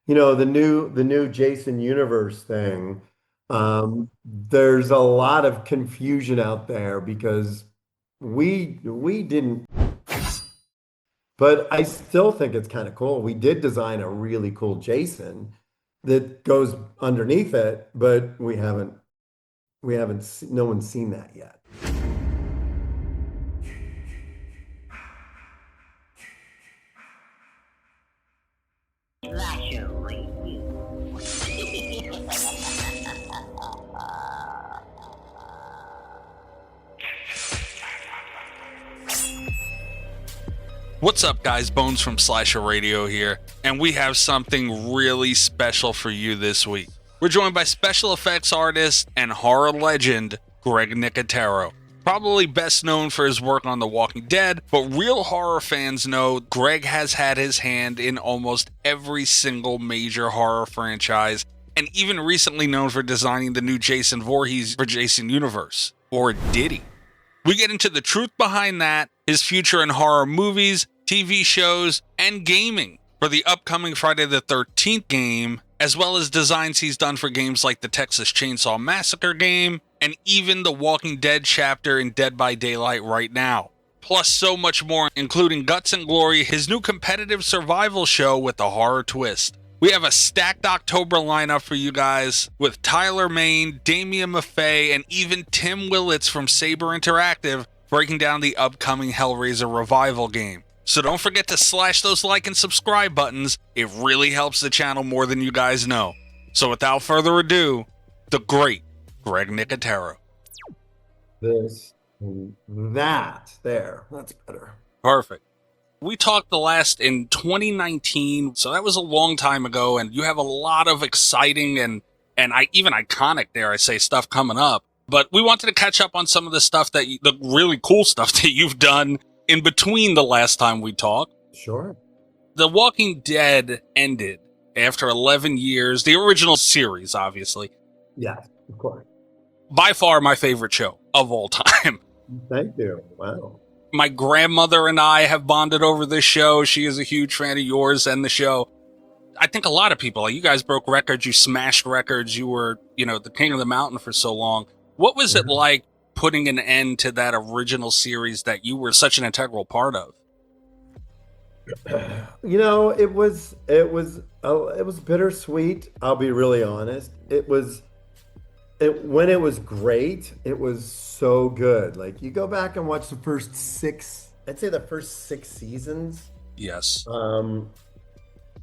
the new Jason universe thing. There's a lot of confusion out there because we didn't, but I still think it's kind of cool. We did design a really cool Jason that goes underneath it, but no one's seen that yet. Slasher review. What's up, guys? Bones from Slasher Radio here, and we have something really special for you this week. We're joined by special effects artist and horror legend Greg Nicotero. Probably best known for his work on The Walking Dead, but real horror fans know Greg has had his hand in almost every single major horror franchise, and even recently known for designing the new Jason Voorhees for Jason Universe. Or did he? We get into the truth behind that, his future in horror movies, TV shows, and gaming for the upcoming Friday the 13th game, as well as designs he's done for games like the Texas Chainsaw Massacre game, and even the Walking Dead chapter in Dead by Daylight right now. Plus so much more, including Guts and Glory, his new competitive survival show with a horror twist. We have a stacked October lineup for you guys with Tyler Main, Damian Maffei, and even Tim Willits from Saber Interactive breaking down the upcoming Hellraiser revival game. So don't forget to slash those like and subscribe buttons. It really helps the channel more than you guys know. So without further ado, the great Greg Nicotero. This and that there. That's better. Perfect. We talked the last in 2019, so that was a long time ago, and you have a lot of exciting and even iconic, dare I say, stuff coming up. But we wanted to catch up on some of the stuff the really cool stuff that you've done in between the last time we talked. Sure. The Walking Dead ended after 11 years, the original series, obviously. Yeah, of course. By far my favorite show of all time. Thank you. Wow. My grandmother and I have bonded over this show. She is a huge fan of yours and the show. I think a lot of people, like you guys broke records, you smashed records, you were, the king of the mountain for so long. What was it like putting an end to that original series that you were such an integral part of? It was bittersweet. I'll be really honest. When it was great, it was so good. Like you go back and watch the first first six seasons. Yes.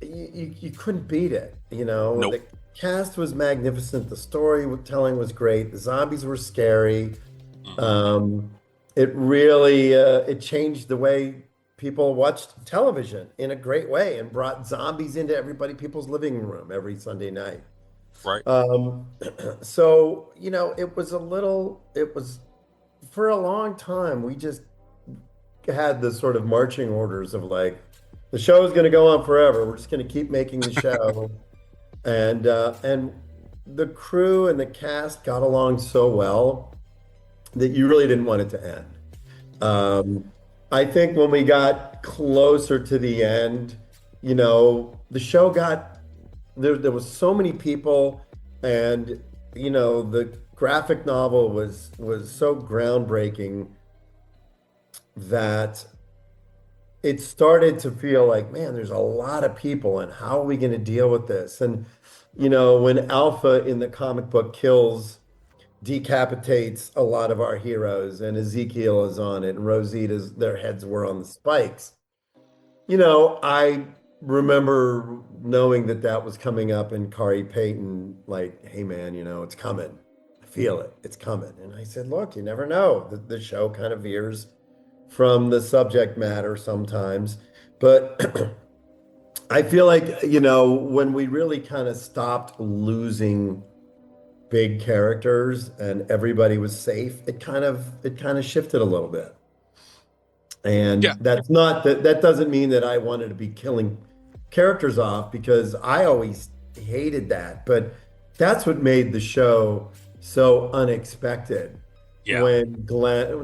You couldn't beat it. Nope. The cast was magnificent. The storytelling was great. The zombies were scary. It really it changed the way people watched television in a great way and brought zombies into people's living room every Sunday night. Right. So, it was for a long time, we just had the sort of marching orders of like, the show is going to go on forever. We're just going to keep making the show. And the crew and the cast got along so well that you really didn't want it to end. I think when we got closer to the end, the show there was so many people, and the graphic novel was so groundbreaking that it started to feel like, man, there's a lot of people, and how are we going to deal with this? And when Alpha in the comic book decapitates a lot of our heroes, and Ezekiel is on it, and Rosita's, their heads were on the spikes. I remember knowing that was coming up, and Kari Payton like, hey man, it's coming. I feel it. It's coming. And I said, look, you never know. The show kind of veers from the subject matter sometimes. But I feel like, when we really kind of stopped losing big characters and everybody was safe, it kind of shifted a little bit. And Yeah. that doesn't mean that I wanted to be killing characters off, because I always hated that. But that's what made the show so unexpected. Yeah. When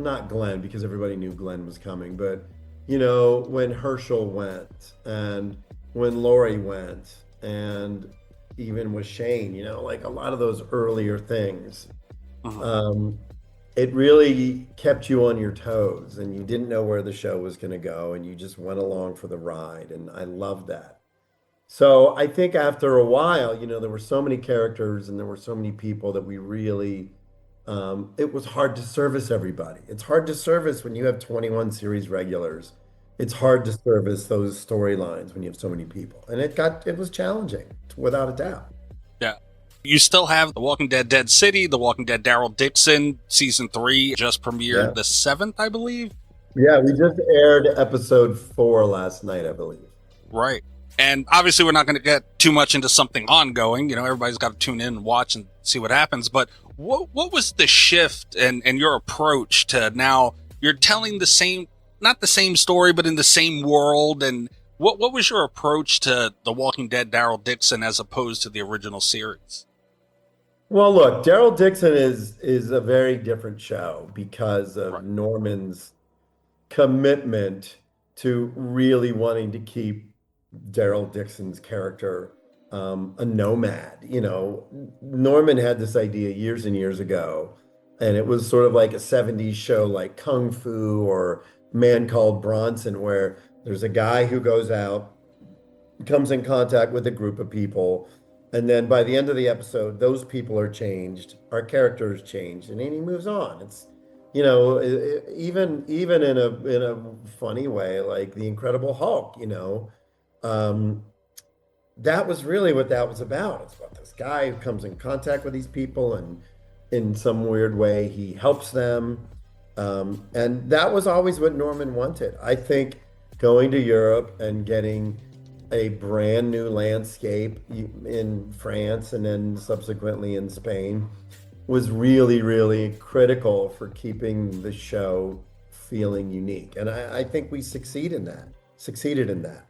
not Glenn, because everybody knew Glenn was coming, but when Herschel went, and when Lori went, and even with Shane, like a lot of those earlier things. Mhm. It really kept you on your toes, and you didn't know where the show was going to go, and you just went along for the ride, and I loved that. So I think after a while, there were so many characters and there were so many people that we really, it was hard to service everybody. It's hard to service when you have 21 series regulars. It's hard to service those storylines when you have so many people. And it was challenging, without a doubt. Yeah. You still have The Walking Dead Dead City, The Walking Dead Daryl Dixon, season 3 just premiered the 7th, I believe. Yeah, we just aired episode 4 last night, I believe. Right. And obviously we're not going to get too much into something ongoing. Everybody's got to tune in and watch and see what happens. But what was the shift and your approach to now you're telling the same, not the same story, but in the same world? And what was your approach to The Walking Dead Daryl Dixon as opposed to the original series? Well, look, Daryl Dixon is a very different show because of Right. Norman's commitment to really wanting to keep Daryl Dixon's character a nomad. Norman had this idea years and years ago, and it was sort of like a 70s show like Kung Fu or Man Called Bronson, where there's a guy who goes out, comes in contact with a group of people, and then by the end of the episode, those people are changed, our character is changed, and then he moves on. It's even in a funny way, like the Incredible Hulk. That was really what that was about. It's about this guy who comes in contact with these people, and in some weird way, he helps them. And that was always what Norman wanted. I think going to Europe and getting a brand new landscape in France and then subsequently in Spain was really, really critical for keeping the show feeling unique. And I think we succeeded in that.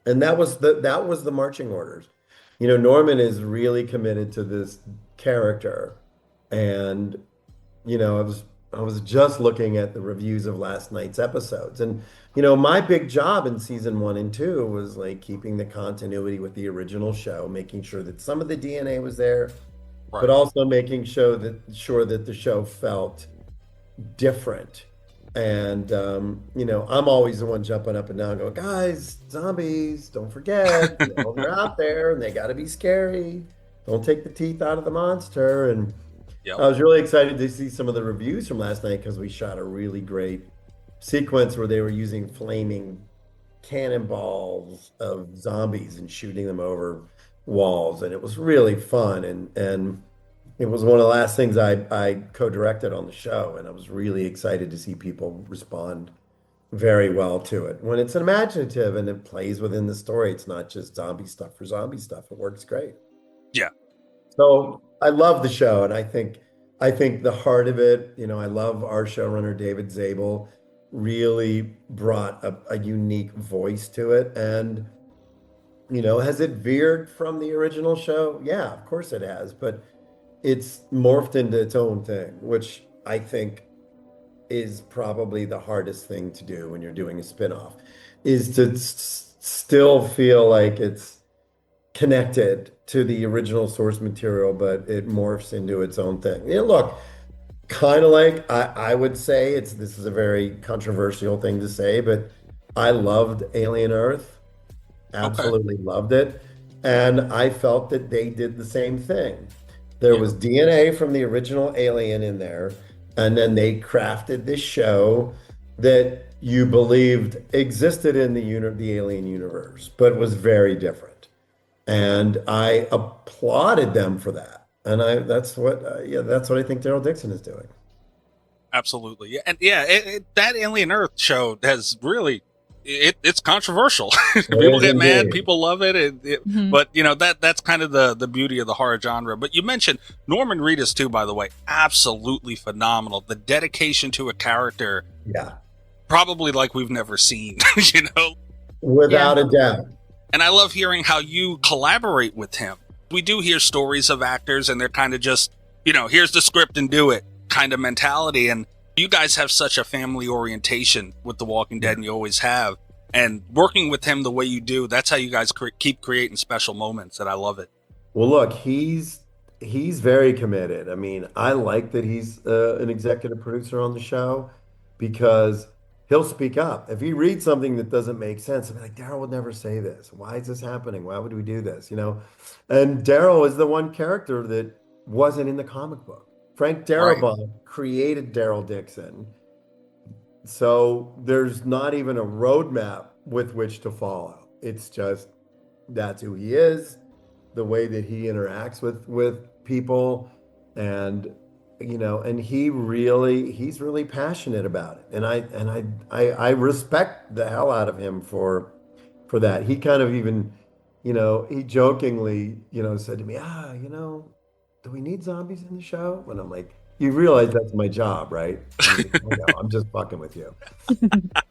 And that was the marching orders. Norman is really committed to this character. And, I was just looking at the reviews of last night's episodes. And, my big job in season 1 and 2 was like keeping the continuity with the original show, making sure that some of the DNA was there, Right. but also making sure that the show felt different. And, I'm always the one jumping up and down going, guys, zombies, don't forget, they're out there and they got to be scary. Don't take the teeth out of the monster. And Yep. I was really excited to see some of the reviews from last night because we shot a really great sequence where they were using flaming cannonballs of zombies and shooting them over walls. And it was really fun. And it was one of the last things I co-directed on the show, and I was really excited to see people respond very well to it. When it's imaginative and it plays within the story, it's not just zombie stuff for zombie stuff. It works great. Yeah. So I love the show, and I think the heart of it, I love our showrunner, David Zabel, really brought a unique voice to it. And, has it veered from the original show? Yeah, of course it has, but it's morphed into its own thing, which I think is probably the hardest thing to do when you're doing a spinoff, is to still feel like it's connected to the original source material, but it morphs into its own thing. Look, kind of like I would say this is a very controversial thing to say, but I loved Alien Earth, absolutely loved it, and I felt that they did the same thing. There was DNA from the original Alien in there, and then they crafted this show that you believed existed in the Alien universe, but was very different. And I applauded them for that. And that's what I think Daryl Dixon is doing. Absolutely. Yeah. And that Alien Earth show has really, it's controversial. People get mad, people love it. But that's kind of the beauty of the horror genre. But you mentioned Norman Reedus too, by the way, absolutely phenomenal. The dedication to a character, probably like we've never seen, without a doubt. And I love hearing how you collaborate with him. We do hear stories of actors and they're kind of just, here's the script and do it kind of mentality. And you guys have such a family orientation with The Walking Dead, and you always have. And working with him the way you do, that's how you guys keep creating special moments, and I love it. Well, look, he's very committed. I mean, I like that he's an executive producer on the show because he'll speak up. If he reads something that doesn't make sense, I'll be like, Daryl would never say this. Why is this happening? Why would we do this? You know? And Daryl is the one character that wasn't in the comic book. Frank Right. Darabont created Daryl Dixon. So there's not even a roadmap with which to follow. It's just that's who he is, the way that he interacts with people, and and he's really passionate about it. And I respect the hell out of him for that. He kind of even, he jokingly, said to me, do we need zombies in the show? And I'm like, you realize that's my job, right? I know, I'm just fucking with you.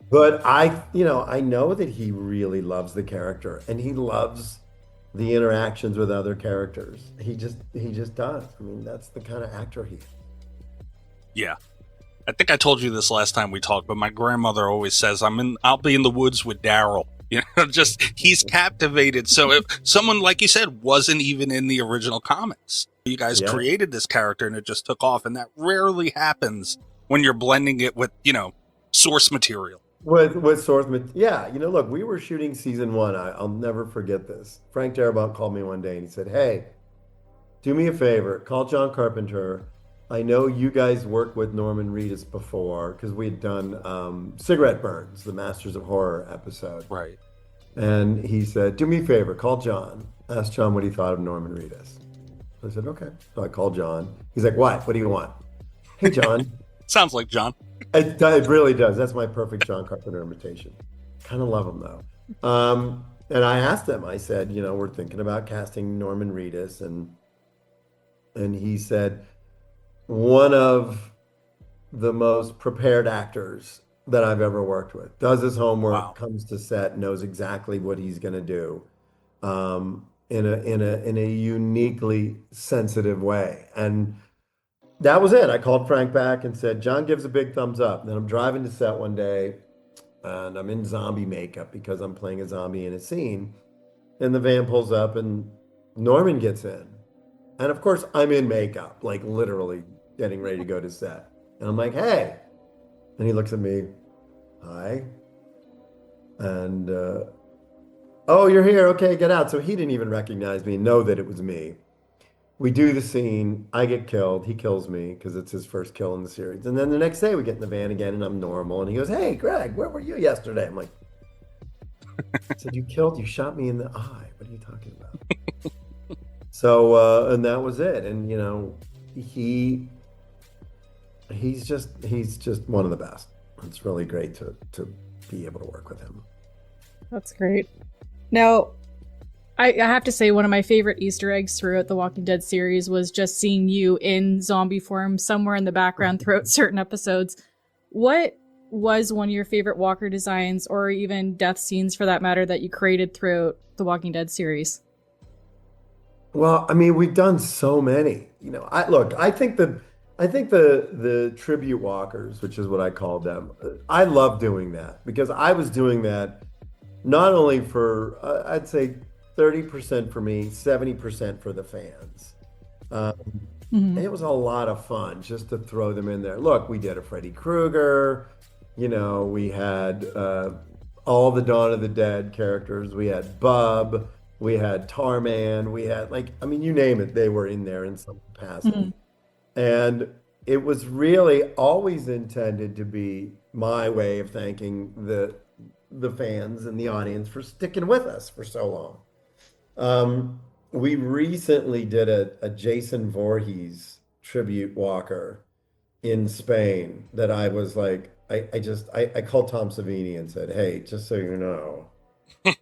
But I know that he really loves the character and he loves the interactions with other characters. He just does. I mean, that's the kind of actor he is. Yeah. I think I told you this last time we talked, but my grandmother always says I'll be in the woods with Daryl. Just he's captivated. So if someone, like you said, wasn't even in the original comics, you guys created this character and it just took off, and that rarely happens when you're blending it with, source material. With source material. Yeah, look, we were shooting season 1. I'll never forget this. Frank Darabont called me one day and he said, "Hey, do me a favor, call John Carpenter. I know you guys worked with Norman Reedus before because we had done Cigarette Burns, the Masters of Horror episode." Right. And he said, "Do me a favor, call John. Ask John what he thought of Norman Reedus." I said, "Okay." So I called John. He's like, "What? What do you want?" "Hey, John." Sounds like John. It really does. That's my perfect John Carpenter imitation. Kind of love him though. And I asked him, I said, we're thinking about casting Norman Reedus. And he said, one of the most prepared actors that I've ever worked with. Does his homework, Wow. comes to set, knows exactly what he's going to do, in a uniquely sensitive way. And that was it. I called Frank back and said, John gives a big thumbs up. Then I'm driving to set one day and I'm in zombie makeup because I'm playing a zombie in a scene. And the van pulls up and Norman gets in. And of course, I'm in makeup, like literally getting ready to go to set. And I'm like, "Hey." And he looks at me, "Hi." And, "Oh, you're here. Okay, get out." So he didn't even recognize me, know that it was me. We do the scene. I get killed. He kills me because it's his first kill in the series. And then the next day we get in the van again and I'm normal. And he goes, "Hey, Greg, where were you yesterday?" I'm like, I said, "You shot me in the eye. What are you talking about?" So, and that was it. And, he's just one of the best. It's really great to be able to work with him. That's great. Now, I have to say one of my favorite Easter eggs throughout the Walking Dead series was just seeing you in zombie form somewhere in the background throughout certain episodes. What was one of your favorite Walker designs or even death scenes for that matter that you created throughout the Walking Dead series? Well, I mean, we've done so many. I think the tribute walkers, which is what I called them, I love doing that because I was doing that not only for, I'd say 30% for me, 70% for the fans. And it was a lot of fun just to throw them in there. Look, we did a Freddy Krueger, we had all the Dawn of the Dead characters. We had Bub, we had Tarman, we had you name it, they were in there in some capacity. And it was really always intended to be my way of thanking the fans and the audience for sticking with us for so long. We recently did a Jason Voorhees tribute walker in Spain that I was like, I called Tom Savini and said, "Hey, just so you know,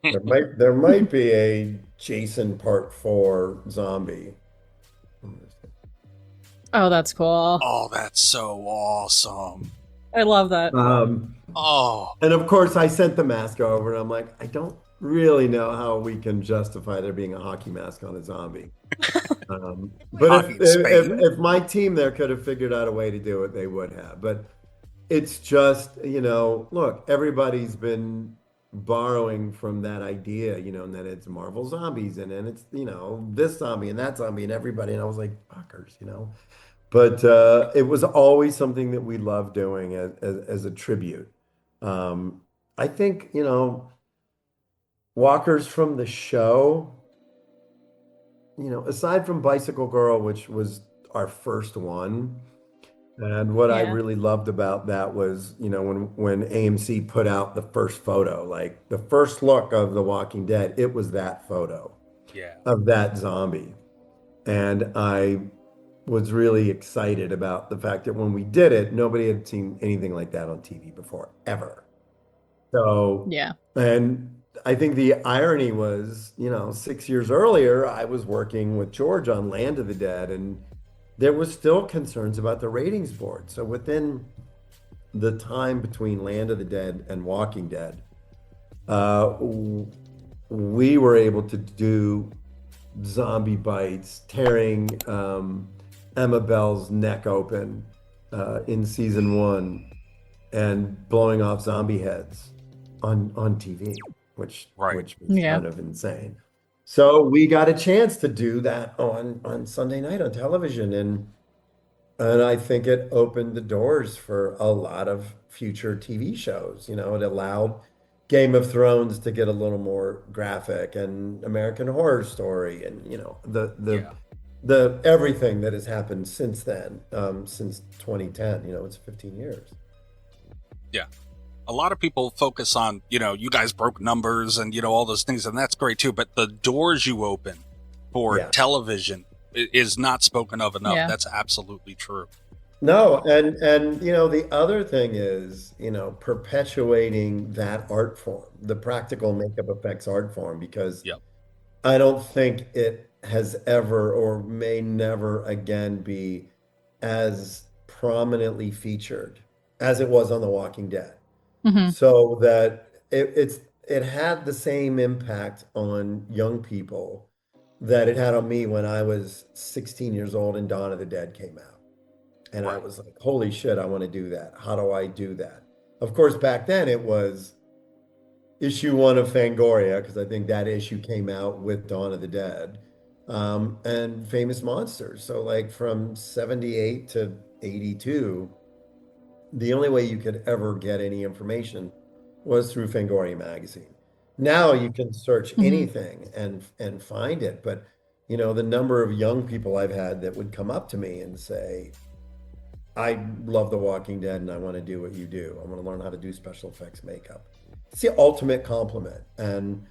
there might be a Jason Part 4 zombie." Oh, that's cool. Oh, that's so awesome. I love that. And of course I sent the mask over and I'm like, I don't really know how we can justify there being a hockey mask on a zombie. But if my team there could have figured out a way to do it, they would have. But it's just, look, everybody's been borrowing from that idea, and then it's Marvel zombies, and then it's, this zombie and that zombie and everybody. And I was like, fuckers. But it was always something that we loved doing as a tribute. I think, walkers from the show, aside from Bicycle Girl, which was our first one, and what I Yeah. really loved about that was, when AMC put out the first photo, like the first look of The Walking Dead, it was that photo Yeah. of that zombie. And I was really excited about the fact that when we did it, nobody had seen anything like that on TV before, ever. So, Yeah. and I think the irony was, 6 years earlier, I was working with George on Land of the Dead, and there was still concerns about the ratings board. So within the time between Land of the Dead and Walking Dead, we were able to do zombie bites, tearing Emma Bell's neck open in season 1 and blowing off zombie heads on TV, which was Yeah. kind of insane. So we got a chance to do that on Sunday night on television, and I think it opened the doors for a lot of future TV shows. It allowed Game of Thrones to get a little more graphic, and American Horror Story, and the everything that has happened since then, since 2010. It's 15 years. Yeah. A lot of people focus on, you guys broke numbers and, all those things, and that's great too. But the doors you open for television is not spoken of enough. Yeah. That's absolutely true. No, and the other thing is, perpetuating that art form, the practical makeup effects art form, because I don't think it has ever or may never again be as prominently featured as it was on The Walking Dead. Mm-hmm. So that it had the same impact on young people that it had on me when I was 16 years old and Dawn of the Dead came out. And I was like, holy shit, I want to do that. How do I do that? Of course, back then it was issue 1 of Fangoria, because I think that issue came out with Dawn of the Dead, and Famous Monsters. So like from 78 to 82, the only way you could ever get any information was through Fangoria magazine. Now you can search anything and find it. But, the number of young people I've had that would come up to me and say, I love The Walking Dead and I want to do what you do. I want to learn how to do special effects makeup. It's the ultimate compliment. And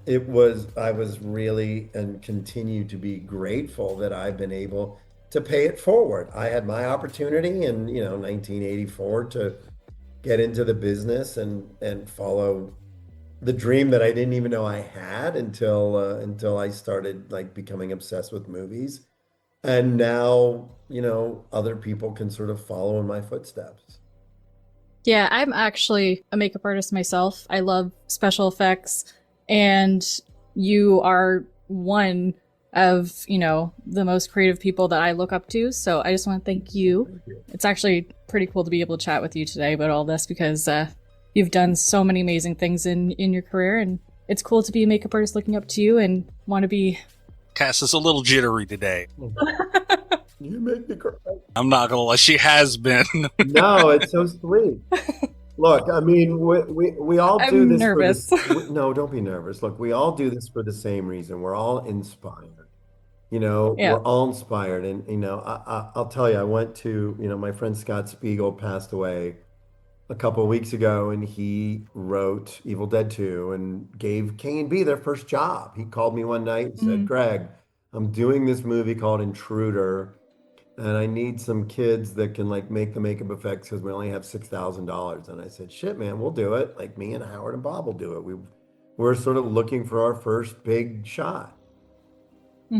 I was really and continue to be grateful that I've been able to pay it forward. I had my opportunity in, 1984 to get into the business and follow the dream that I didn't even know I had until I started like becoming obsessed with movies. And now, other people can sort of follow in my footsteps. Yeah, I'm actually a makeup artist myself. I love special effects, and you are one of, the most creative people that I look up to. So I just want to thank you. Thank you. It's actually pretty cool to be able to chat with you today about all this, because you've done so many amazing things in your career, and it's cool to be a makeup artist looking up to you and want to be... Cass is a little jittery today. You make me cry. I'm not gonna lie, she has been. No, it's so sweet. Look, I mean, we all do I'm this nervous. No, don't be nervous. Look, we all do this for the same reason. We're all inspired. Yeah. We're all inspired. And, I'll tell you, I went to, my friend Scott Spiegel passed away a couple of weeks ago, and he wrote Evil Dead 2 and gave K&B their first job. He called me one night and said, Greg, I'm doing this movie called Intruder, and I need some kids that can like make the makeup effects because we only have $6,000. And I said, shit, man, we'll do it. Like me and Howard and Bob will do it. We're sort of looking for our first big shot.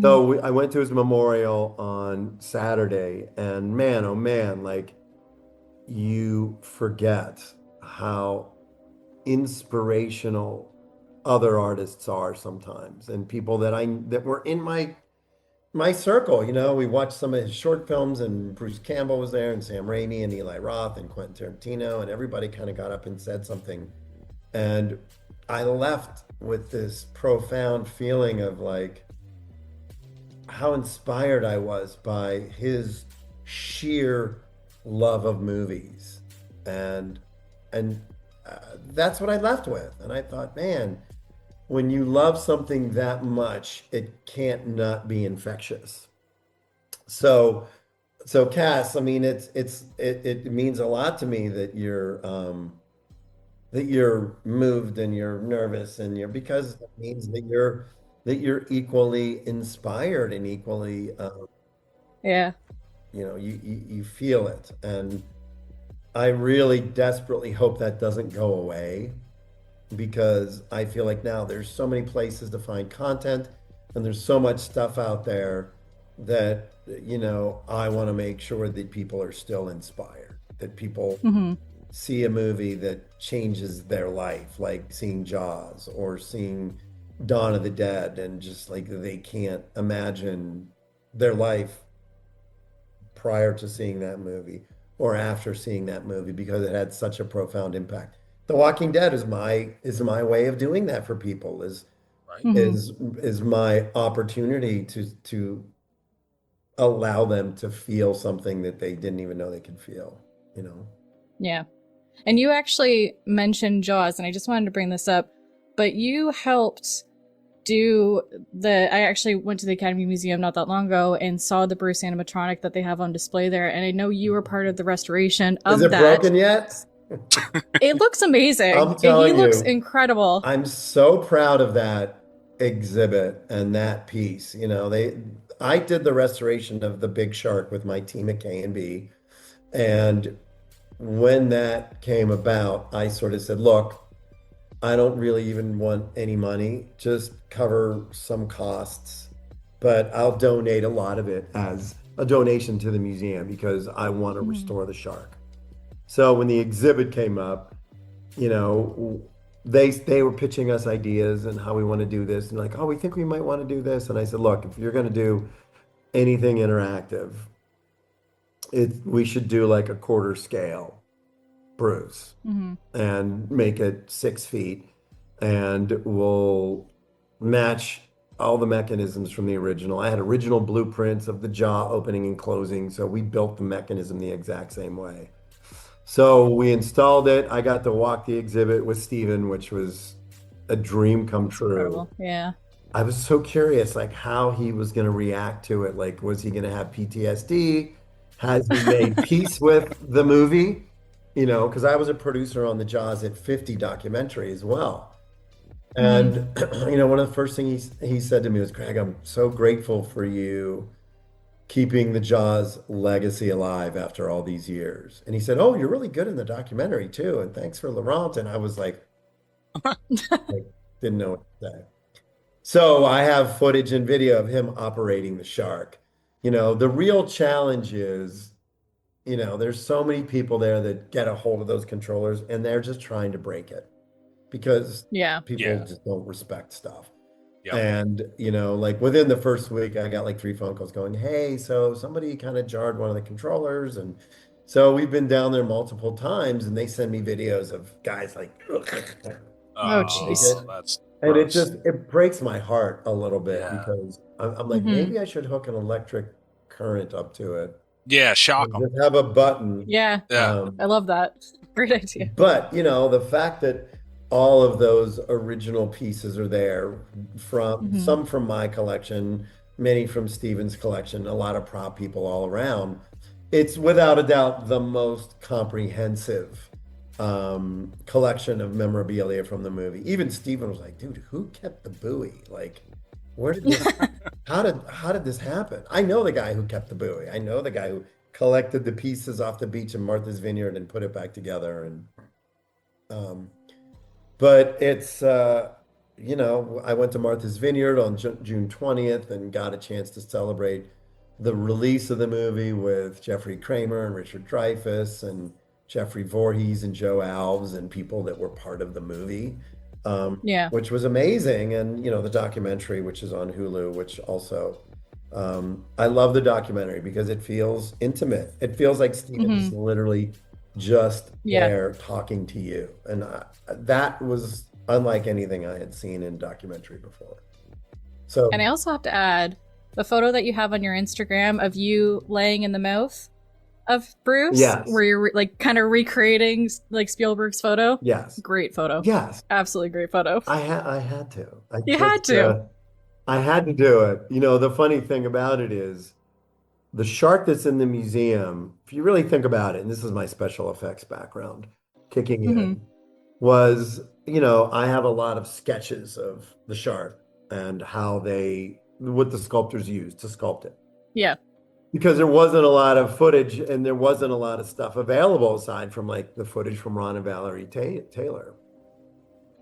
So I went to his memorial on Saturday, and man, oh man, like you forget how inspirational other artists are sometimes, and people that were in my circle. We watched some of his short films, and Bruce Campbell was there, and Sam Raimi, and Eli Roth, and Quentin Tarantino, and everybody kind of got up and said something. And I left with this profound feeling of like how inspired I was by his sheer love of movies. And and that's what I left with. And I thought, man, when you love something that much, it can't not be infectious. So so Cass, I mean, it means a lot to me that you're moved and you're nervous and you're because it means that you're equally inspired and equally Yeah. you feel it. And I really desperately hope that doesn't go away because I feel like now there's so many places to find content and there's so much stuff out there that I want to make sure that people are still inspired, that people Hmm. see a movie that changes their life, like seeing Jaws or seeing Dawn of the Dead, and just like they can't imagine their life prior to seeing that movie or after seeing that movie because it had such a profound impact. The Walking Dead is my way of doing that for people, Right. Hmm. is my opportunity to allow them to feel something that they didn't even know they could feel, you know? Yeah. And you actually mentioned Jaws, and I just wanted to bring this up, but you helped do I actually went to the Academy Museum not that long ago and saw the Bruce animatronic that they have on display there, and I know you were part of the restoration Is of it that. broken yet? It looks amazing. I'm telling He looks you, incredible. I'm so proud of that exhibit and that piece. I did the restoration of the Big Shark with my team at K&B, and when that came about, I sort of said, look, I don't really even want any money, just cover some costs, but I'll donate a lot of it as a donation to the museum because I want to Mhm. restore the shark. So when the exhibit came up, you know, they were pitching us ideas and how we want to do this and like, oh, we think we might want to do this. And I said, look, if you're going to do anything interactive, we should do like a quarter scale Bruce Mhm. and make it 6 feet, and we'll match all the mechanisms from the original. I had original blueprints of the jaw opening and closing, so we built the mechanism the exact same way. So we installed it. I got to walk the exhibit with Steven, which was a dream come That's true. incredible. Yeah. I was so curious, like how he was going to react to it. Like, was he going to have PTSD? Has he made peace with the movie? Because I was a producer on the Jaws at 50 documentary as well. Mhm. And, one of the first things he said to me was, Greg, I'm so grateful for you keeping the Jaws legacy alive after all these years. And he said, oh, you're really good in the documentary too. And thanks for Laurent. And I was like, didn't know what to say. So I have footage and video of him operating the shark. The real challenge is, there's so many people there that get a hold of those controllers and they're just trying to break it because Yeah. people Yeah. just don't respect stuff. Yep. And, like within the first week, I got like 3 phone calls going, hey, so somebody kind of jarred one of the controllers. And so we've been down there multiple times and they send me videos of guys like, Oh, like jeez. it. Oh, that's And gross. it breaks my heart a little bit Yeah. because I'm like, Mhm. maybe I should hook an electric current up to it Yeah, shock and them. just have a button. Yeah. Yeah. I love that. Great idea. But, the fact that all of those original pieces are there from Mhm. some from my collection, many from Steven's collection, a lot of prop people all around. It's without a doubt the most comprehensive collection of memorabilia from the movie. Even Steven was like, dude, who kept the buoy? Like, where did this, how did this happen? I know the guy who kept the buoy. I know the guy who collected the pieces off the beach in Martha's Vineyard and put it back together. And um, but it's I went to Martha's Vineyard on June 20th and got a chance to celebrate the release of the movie with Jeffrey Kramer and Richard Dreyfuss and Jeffrey Voorhees and Joe Alves and people that were part of the movie, Yeah. which was amazing. And the documentary, which is on Hulu, which also I love the documentary because it feels intimate. It feels like Steven Mhm. is literally just Yeah. there talking to you. And that was unlike anything I had seen in documentary before. So, And I also have to add the photo that you have on your Instagram of you laying in the mouth of Bruce, yes, where you're like kind of recreating like Spielberg's photo. yes, Great photo. yes. Absolutely great photo. I had to. You had to. I had to do it. You know, the funny thing about it is the shark that's in the museum, if you really think about it, and this is my special effects background kicking in, was, you know, I have a lot of sketches of the shark and what the sculptors used to sculpt it. Yeah. Because there wasn't a lot of footage and there wasn't a lot of stuff available aside from like the footage from Ron and Valerie Taylor.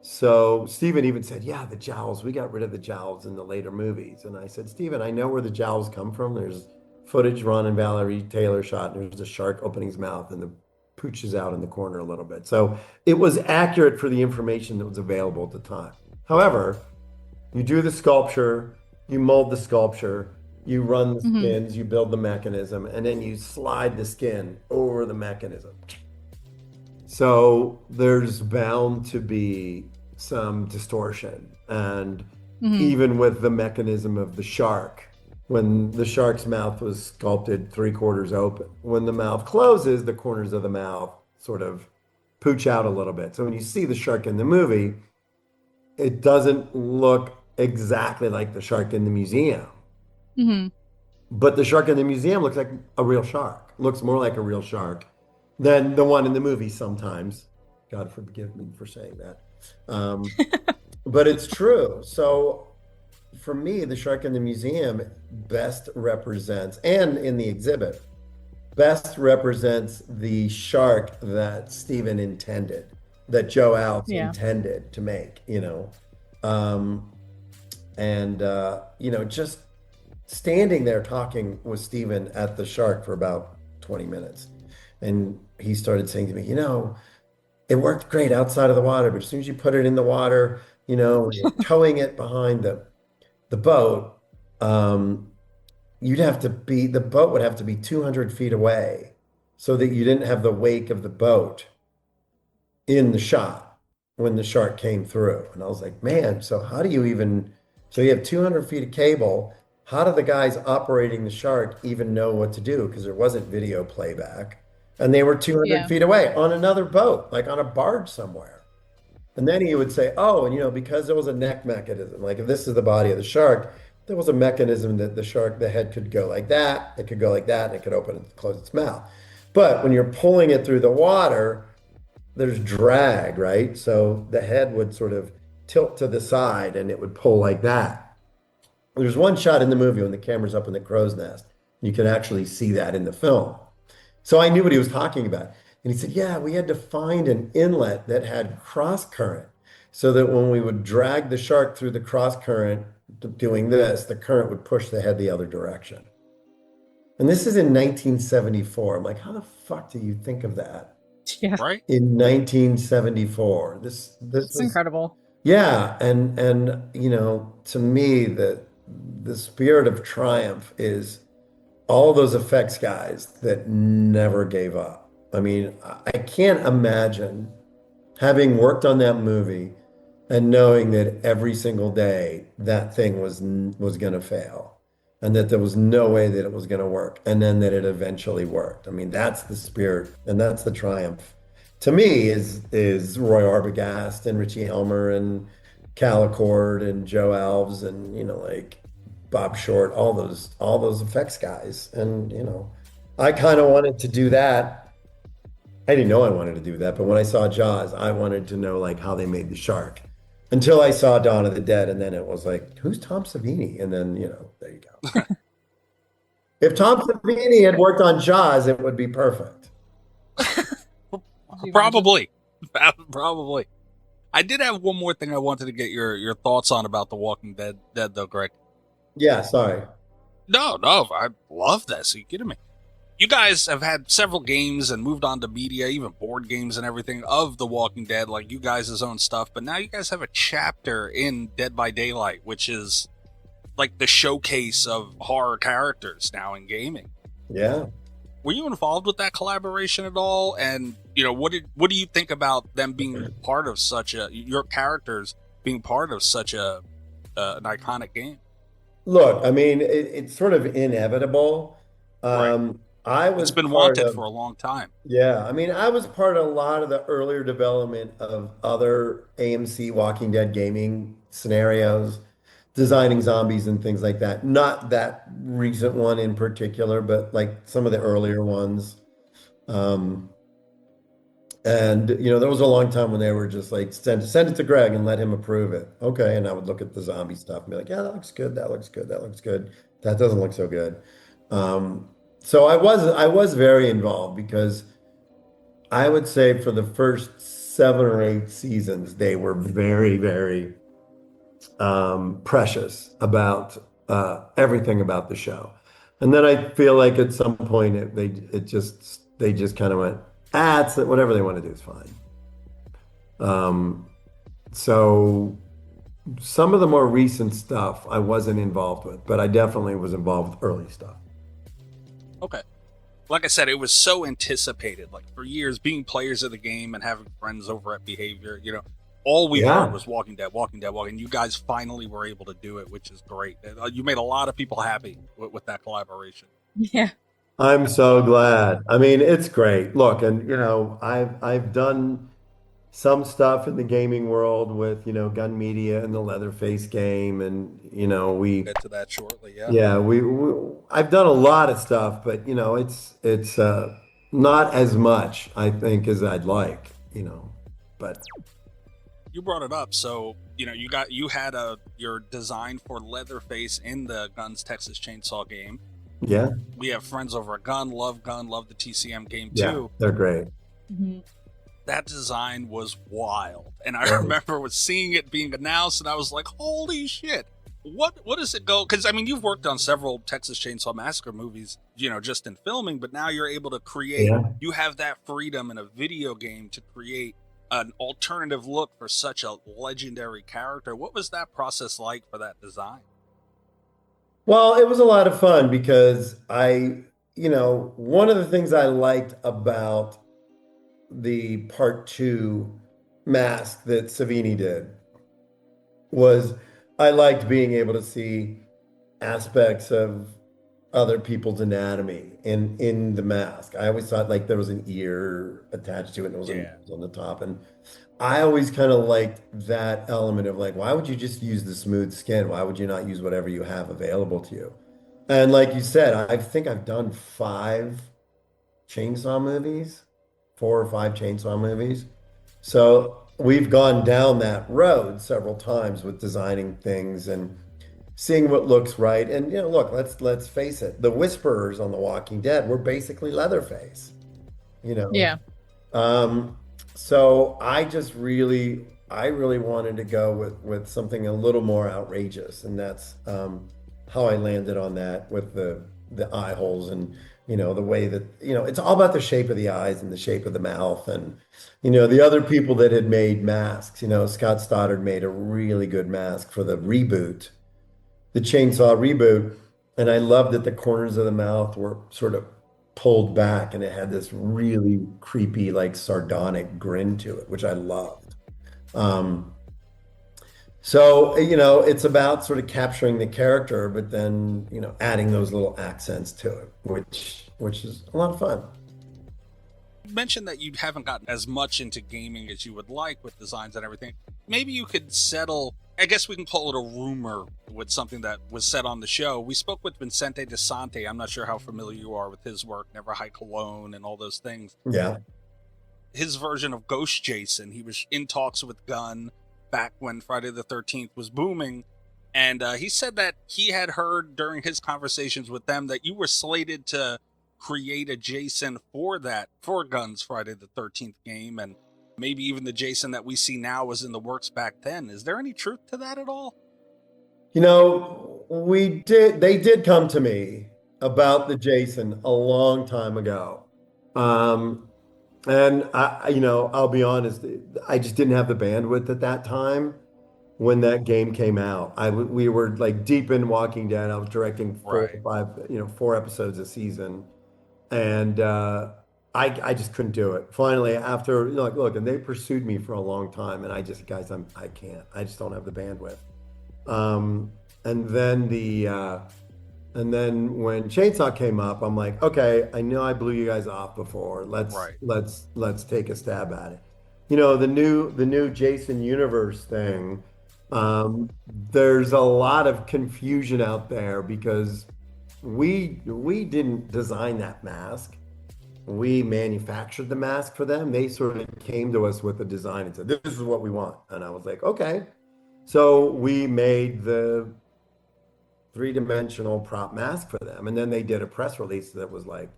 So Steven even said, yeah, the jowls, we got rid of the jowls in the later movies. And I said, Steven, I know where the jowls come from. There's footage Ron and Valerie Taylor shot, and there's a shark opening his mouth and the pooch is out in the corner a little bit. So it was accurate for the information that was available at the time. However, you do the sculpture, you mold the sculpture, you run the skins, you build the mechanism, and then you slide the skin over the mechanism. So there's bound to be some distortion. And even with the mechanism of the shark, when the shark's mouth was sculpted 3/4 open, when the mouth closes, the corners of the mouth sort of pooch out a little bit. So when you see the shark in the movie, it doesn't look exactly like the shark in the museum. But the shark in the museum looks like a real shark, looks more like a real shark than the one in the movie sometimes. God forgive me for saying that. But it's true. So for me, the shark in the museum best represents, and in the exhibit, best represents the shark that Steven intended, that Joe Alves intended to make, you know. You know, just standing there talking with Steven at the shark for about 20 minutes. And he started saying to me, you know, it worked great outside of the water, but as soon as you put it in the water, you know, you're towing it behind the boat, the boat would have to be 200 feet away so that you didn't have the wake of the boat in the shot when the shark came through. And I was like, man, so how do you even, so you have 200 feet of cable. How do the guys operating the shark even know what to do? Because there wasn't video playback. And they were 200 feet away on another boat, like on a barge somewhere. And then he would say, oh, and you know, because there was a neck mechanism, like if this is the body of the shark, there was a mechanism that the head could go like that, it could go like that, and it could open and close its mouth. But when you're pulling it through the water, there's drag, right? So the head would sort of tilt to the side and it would pull like that. There's one shot in the movie when the camera's up in the crow's nest. You can actually see that in the film. So I knew what he was talking about. And he said, yeah, we had to find an inlet that had cross current so that when we would drag the shark through the cross current doing this, the current would push the head the other direction. And this is in 1974. I'm like, how the fuck do you think of that? Yeah. Right. In 1974. This It's incredible. Yeah. And you know, to me, the spirit of triumph is all those effects guys that never gave up. I mean, I can't imagine having worked on that movie and knowing that every single day that thing was going to fail and that there was no way that it was going to work, and then that it eventually worked. I mean, that's the spirit and that's the triumph. To me is Roy Arbogast and Richie Helmer and Cal Accord and Joe Alves and, you know, like Bob Short, all those effects guys. And, you know, I kind of wanted to do that. I didn't know I wanted to do that, but when I saw Jaws, I wanted to know like how they made the shark until I saw Dawn of the Dead. And then it was like, who's Tom Savini? And then, you know, there you go. If Tom Savini had worked on Jaws, it would be perfect. Probably. I did have one more thing I wanted to get your thoughts on about The Walking Dead though, Greg. Yeah, sorry. No, I love this. Are you kidding me? You guys have had several games and moved on to media, even board games and everything of The Walking Dead, like you guys' own stuff. But now you guys have a chapter in Dead by Daylight, which is like the showcase of horror characters now in gaming. Yeah. Were you involved with that collaboration at all? And what do you think about them being part of your characters being part of such an iconic game? Look, I mean, it's sort of inevitable. Right. I It's was been part wanted of, for a long time. yeah, I mean, I was part of a lot of the earlier development of other AMC Walking Dead gaming scenarios, designing zombies and things like that. Not that recent one in particular, but like some of the earlier ones. Um, and there was a long time when they were just like, send it to Greg and let him approve it. Okay. And I would look at the zombie stuff and be like, yeah, that looks good. That looks good. That looks good. That doesn't look so good. Um, so I was very involved because I would say for the first 7 or 8 seasons, they were very, very precious about everything about the show. And then I feel like at some point they just kind of went, it's whatever they want to do is fine. Um, so some of the more recent stuff I wasn't involved with, but I definitely was involved with early stuff. Okay. Like I said, it was so anticipated. Like for years, being players of the game and having friends over at Behavior, all we Yeah. heard was Walking Dead, Walking Dead, Walking. You guys finally were able to do it, which is great. You made a lot of people happy with that collaboration. Yeah. I'm so glad. I mean, it's great. Look, and I've done some stuff in the gaming world with, Gun Media and the Leatherface game, and we Get to that shortly, yeah. yeah, I've done a lot of stuff, but it's not as much I think as I'd like, but You brought it up, so you had your design for Leatherface in the Guns Texas Chainsaw game. yeah, We have friends over at Gun, love the TCM game yeah, too. they're great. Hmm. That design was wild, and I Right. remember seeing it being announced, and I was like, "Holy shit! What does it go?" Because I mean, you've worked on several Texas Chainsaw Massacre movies, just in filming, but now you're able to create. Yeah. You have that freedom in a video game to create an alternative look for such a legendary character. What was that process like for that design? Well, it was a lot of fun because one of the things I liked about the part two mask that Savini did was I liked being able to see aspects of other people's anatomy in the mask. I always thought like there was an ear attached to it and there was a Yeah. nose on the top. And I always kind of liked that element of like, why would you just use the smooth skin? Why would you not use whatever you have available to you? And like you said, I think I've done 4 or 5 chainsaw movies. So we've gone down that road several times with designing things and seeing what looks right. And look, let's face it, the Whisperers on The Walking Dead were basically Leatherface, you know. Yeah. So I really wanted to go with something a little more outrageous, and that's how I landed on that with the eye holes and the way that it's all about the shape of the eyes and the shape of the mouth and the other people that had made masks. Scott Stoddard made a really good mask for the reboot, the Chainsaw reboot, and I loved that the corners of the mouth were sort of pulled back and it had this really creepy, like sardonic grin to it, which I loved. Um, so, it's about sort of capturing the character, but then, adding those little accents to it, which is a lot of fun. You mentioned that you haven't gotten as much into gaming as you would like with designs and everything. Maybe you could settle, I guess we can call it a rumor with something that was said on the show. We spoke with Vincente De Sante. I'm not sure how familiar you are with his work, Never Hike Alone and all those things. Yeah. His version of Ghost Jason, he was in talks with Gunn back when Friday the 13th was booming. And he said that he had heard during his conversations with them that you were slated to create a Jason for Gunn's Friday the 13th game. And maybe even the Jason that we see now was in the works back then. Is there any truth to that at all? They did come to me about the Jason a long time ago. And I'll be honest, I just didn't have the bandwidth at that time when that game came out. We were like deep in Walking Dead. I was directing 4 or 5, 4 episodes a season. And I just couldn't do it. Finally, after look, and they pursued me for a long time, and I just, guys, I can't. I just don't have the bandwidth. And then when Chainsaw came up, I'm like, okay, I know I blew you guys off before. Let's take a stab at it. The new Jason universe thing. There's a lot of confusion out there because we didn't design that mask. We manufactured the mask for them. They sort of came to us with a design and said, "This is what we want." And I was like, "Okay." So we made the three-dimensional prop mask for them, and then they did a press release that was like,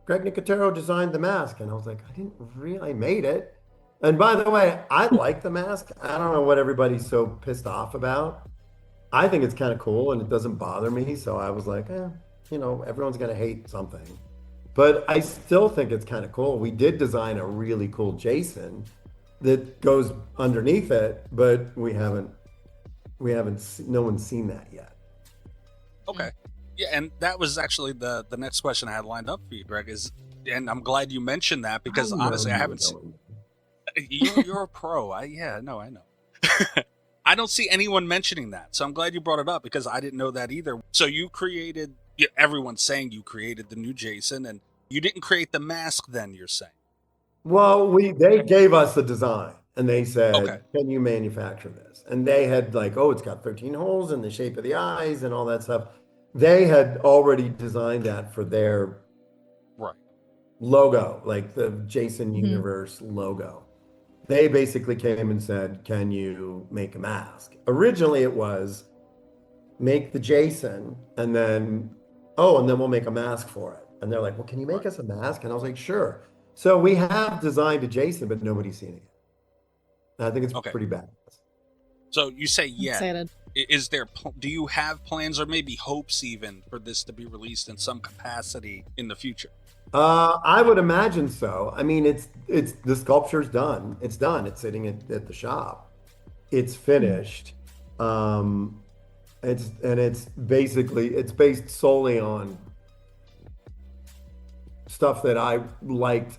"Greg Nicotero designed the mask," and I was like, "I didn't really, I made it." And by the way, I like the mask. I don't know what everybody's so pissed off about. I think it's kind of cool and it doesn't bother me. So I was like, everyone's going to hate something. But I still think it's kind of cool. We did design a really cool Jason that goes underneath it, but no one's seen that yet. Okay. Yeah, and that was actually the next question I had lined up for you, Greg, and I'm glad you mentioned that because honestly, I haven't seen. You're a pro. I know. I don't see anyone mentioning that. So I'm glad you brought it up because I didn't know that either. So you created, everyone's saying you created the new Jason and you didn't create the mask then, you're saying? Well, they gave us the design and they said, okay, "Can you manufacture this?" And they had like, "Oh, it's got 13 holes in the shape of the eyes and all that stuff." They had already designed that for their logo, like the Jason Universe logo. They basically came and said, "Can you make a mask?" Originally, it was make the Jason and then we'll make a mask for it. And they're like, "Well, can you make us a mask?" And I was like, "Sure." So we have designed a Jason, but nobody's seen it yet. I think it's pretty bad. So you say Excited. Is there? Do you have plans or maybe hopes even for this to be released in some capacity in the future? I would imagine so. I mean, it's the sculpture's done. It's done. It's sitting at the shop. It's finished. It's based solely on stuff that I liked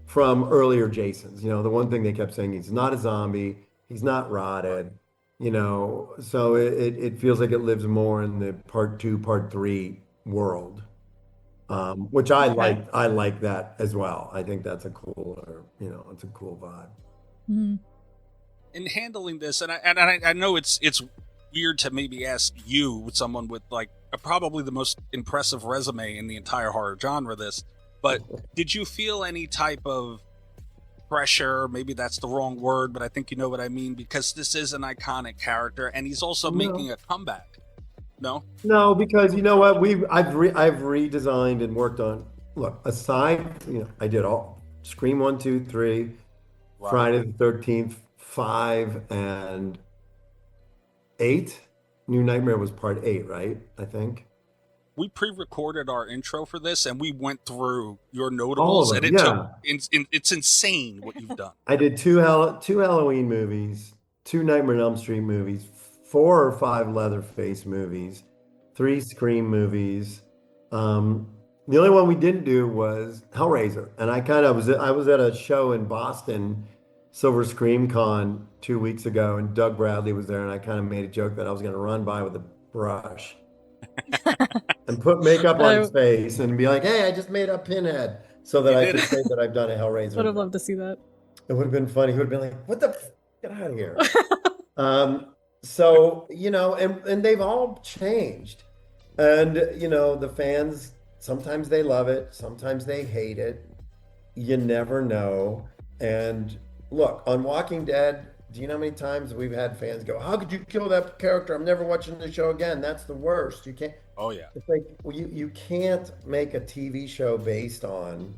from earlier Jasons. The one thing they kept saying, he's not a zombie, he's not rotted. So it feels like it lives more in the part 2, part 3 world. Which I like that as well. I think that's it's a cool vibe. Mm-hmm. In handling this, and I know it's weird to maybe ask you, someone with like probably the most impressive resume in the entire horror genre, but did you feel any type of pressure? Maybe that's the wrong word, but I think you know what I mean, because this is an iconic character and he's also making a comeback. No, because you know what, I've redesigned and worked on. Look, aside, I did all Scream 1, 2, 3, Friday the 13th, 5, and 8. New Nightmare was part 8, right? I think. We pre-recorded our intro for this and we went through your notables and it's insane what you've done. I did two Halloween movies, 2 Nightmare on Elm Street movies, 4 or 5 Leatherface movies, 3 Scream movies. The only one we didn't do was Hellraiser. And I was at a show in Boston, Silver Scream Con 2 weeks ago, and Doug Bradley was there, and I kind of made a joke that I was going to run by with a brush and put makeup on his face and be like, "Hey, I just made a Pinhead," so that I could say that I've done a Hellraiser. Would have loved to see that. It would have been funny. He would have been like, "What the? Get out of here." So, and they've all changed. And, the fans, sometimes they love it, sometimes they hate it. You never know. And look, on Walking Dead, do you know how many times we've had fans go, "How could you kill that character? I'm never watching the show again. That's the worst. You can't." Oh, yeah. It's like, you can't make a TV show based on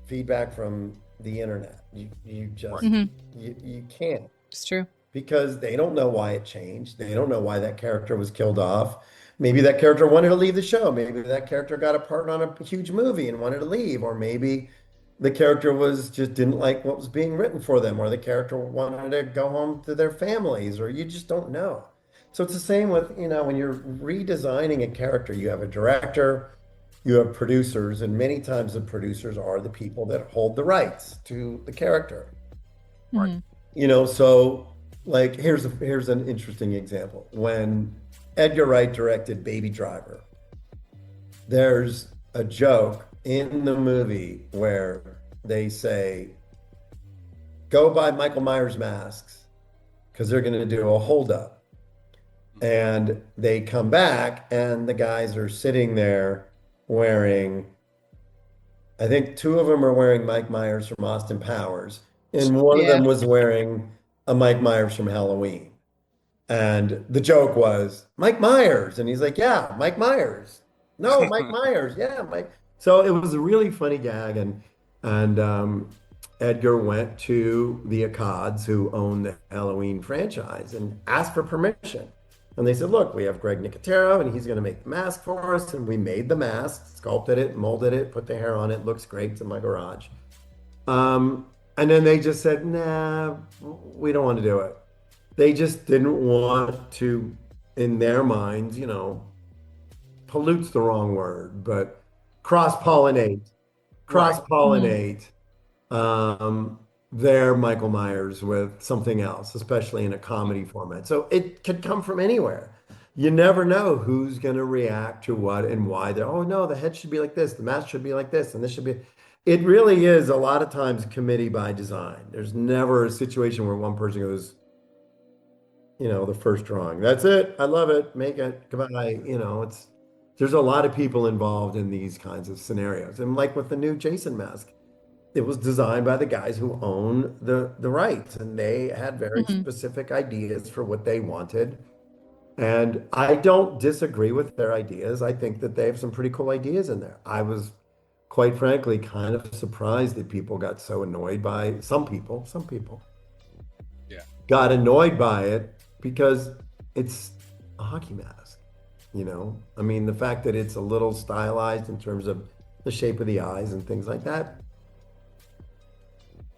feedback from the internet. You just, you can't. It's true. Because they don't know why it changed. They don't know why that character was killed off. Maybe that character wanted to leave the show. Maybe that character got a part on a huge movie and wanted to leave. Or maybe the character just didn't like what was being written for them. Or the character wanted to go home to their families. Or you just don't know. So it's the same with, when you're redesigning a character, you have a director, you have producers, and many times the producers are the people that hold the rights to the character. Mm-hmm. You know, so like here's an interesting example. When Edgar Wright directed Baby Driver, there's a joke in the movie where they say, go buy Michael Myers masks because they're going to do a holdup. And they come back and the guys are sitting there wearing, I think two of them are wearing Mike Myers from Austin Powers, and one of them was wearing a Mike Myers from Halloween. And the joke was Mike Myers. And he's like, yeah, Mike Myers. No, Mike Myers. Yeah, Mike. So it was a really funny gag. And Edgar went to the Accods, who own the Halloween franchise, and asked for permission. And they said, look, we have Greg Nicotero, and he's going to make the mask for us. And we made the mask, sculpted it, molded it, put the hair on it. Looks great. It's in my garage. And then they just said, nah, we don't want to do it. They just didn't want to, in their minds, you know, pollute's the wrong word, but cross-pollinate their Michael Myers with something else, especially in a comedy format. So it could come from anywhere. You never know who's going to react to what and why. They're, oh no, the head should be like this, the mask should be like this, and this should be. It really is a lot of times committee by design. There's never a situation where one person goes, you know, the first drawing, that's it, I love it, make it, goodbye. You know, there's a lot of people involved in these kinds of scenarios. And like with the new Jason mask, it was designed by the guys who own the rights, and they had very specific ideas for what they wanted. And I don't disagree with their ideas. I think that they have some pretty cool ideas in there. I was, quite frankly, kind of surprised that people got so annoyed by some people got annoyed by it because it's a hockey mask, you know? I mean, the fact that it's a little stylized in terms of the shape of the eyes and things like that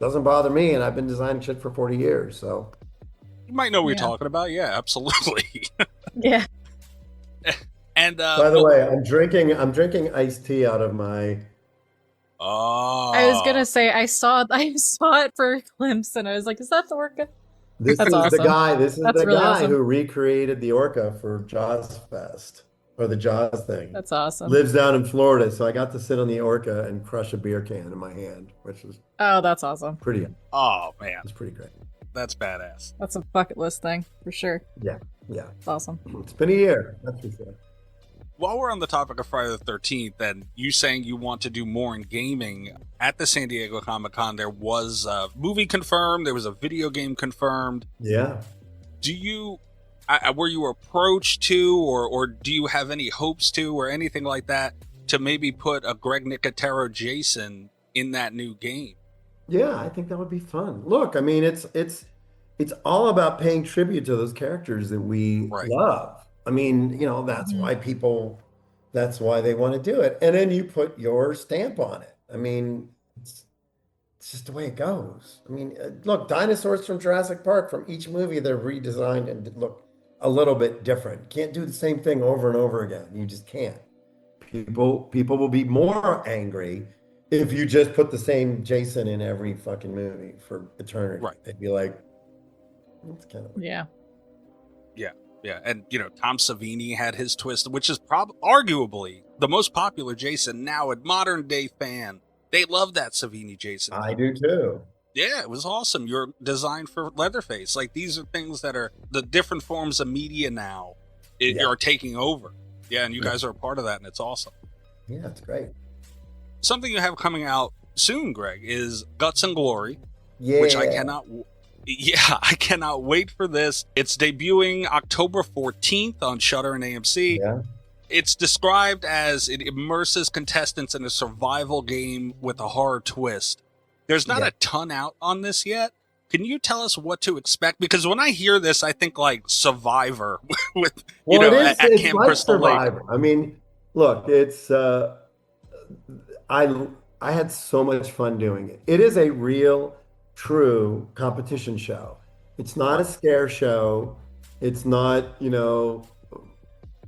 doesn't bother me, and I've been designing shit for 40 years, so. You might know what you're talking about. Yeah, absolutely. Yeah. And by the way, I'm drinking iced tea out of my. Oh. I was gonna say I saw it for a glimpse, and I was like, "Is that the orca?" This That's is awesome. the guy. This is That's the really guy awesome. who recreated the orca for Jaws Fest, or the Jaws thing. That's awesome. Lives down in Florida, so I got to sit on the orca and crush a beer can in my hand, which was that's awesome. pretty. Oh man, it's pretty great. That's badass. That's a bucket list thing for sure. Yeah. It's awesome. It's been a year, that's for sure. While we're on the topic of Friday the 13th, and you saying you want to do more in gaming, at the San Diego Comic-Con, there was a movie confirmed, there was a video game confirmed. Yeah. Do you, were you approached to, or do you have any hopes to, or anything like that, to maybe put a Greg Nicotero Jason in that new game? Yeah, I think that would be fun. Look, I mean, it's all about paying tribute to those characters that we love. I mean, you know, that's why they want to do it. And then you put your stamp on it. I mean, it's just the way it goes. I mean, look, dinosaurs from Jurassic Park, from each movie, they're redesigned and look a little bit different. You can't do the same thing over and over again. You just can't. People will be more angry if you just put the same Jason in every fucking movie for eternity. Right. They'd be like, it's kind of Yeah. Yeah, and you know, Tom Savini had his twist, which is arguably the most popular Jason now. A modern day fan, they love that Savini Jason. I do too. Yeah, it was awesome. Your design for Leatherface, like these are things that are the different forms of media now are taking over. Yeah, and you guys are a part of that, and it's awesome. Yeah, it's great. Something you have coming out soon, Greg, is Guts and Glory, Yeah. which I cannot wait for this. It's debuting October 14th on Shudder and AMC. Yeah. It's described as it immerses contestants in a survival game with a horror twist. There's not a ton out on this yet. Can you tell us what to expect? Because when I hear this, I think like Survivor with, at Camp like Crystal Survivor. Lake. I mean, look, it's I had so much fun doing it. It is a real, true competition show. It's not a scare show. It's not,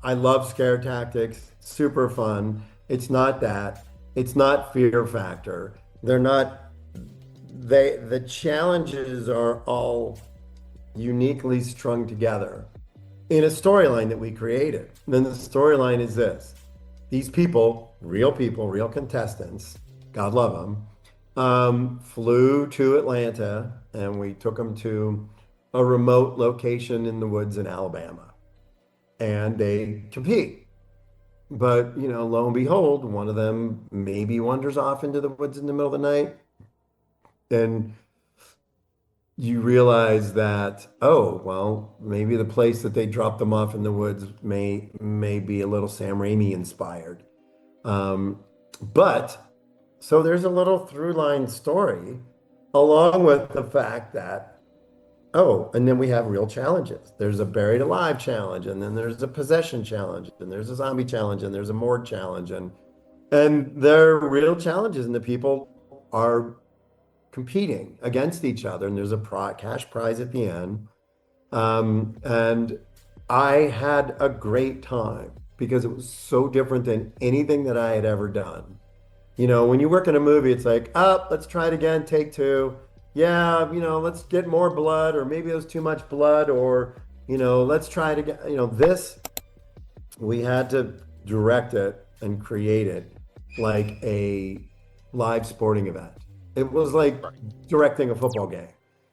I love scare tactics, super fun. It's not that. It's not fear factor. They're not, the challenges are all uniquely strung together in a storyline that we created. And then the storyline is this. These people, real contestants, God love them, flew to Atlanta, and we took them to a remote location in the woods in Alabama. And they compete. But, lo and behold, one of them maybe wanders off into the woods in the middle of the night. And you realize that, oh, well, maybe the place that they dropped them off in the woods may be a little Sam Raimi inspired. But so there's a little through line story along with the fact that, oh, and then we have real challenges. There's a buried alive challenge, and then there's a possession challenge, and there's a zombie challenge, and there's a morgue challenge, and they're real challenges, and the people are competing against each other, and there's a cash prize at the end. And I had a great time because it was so different than anything that I had ever done. When you work in a movie, it's like, let's try it again, take two. Yeah, let's get more blood, or maybe it was too much blood, or, let's try it again. This, we had to direct it and create it like a live sporting event. It was like directing a football game.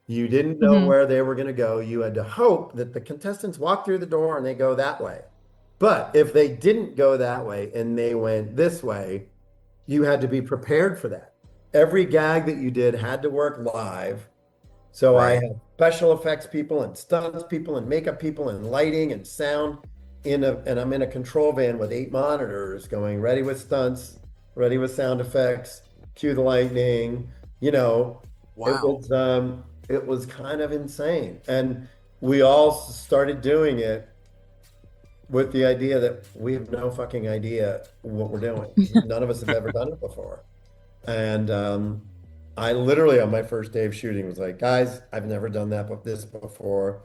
You didn't know where they were going to go. You had to hope that the contestants walk through the door and they go that way. But if they didn't go that way and they went this way, you had to be prepared for that. Every gag that you did had to work live. So I had special effects people and stunts people and makeup people and lighting and sound and I'm in a control van with 8 monitors going ready with stunts, ready with sound effects, cue the lightning, Wow. It was kind of insane. And we all started doing it with the idea that we have no fucking idea what we're doing. None of us have ever done it before. And I literally on my first day of shooting was like, guys, I've never done this before.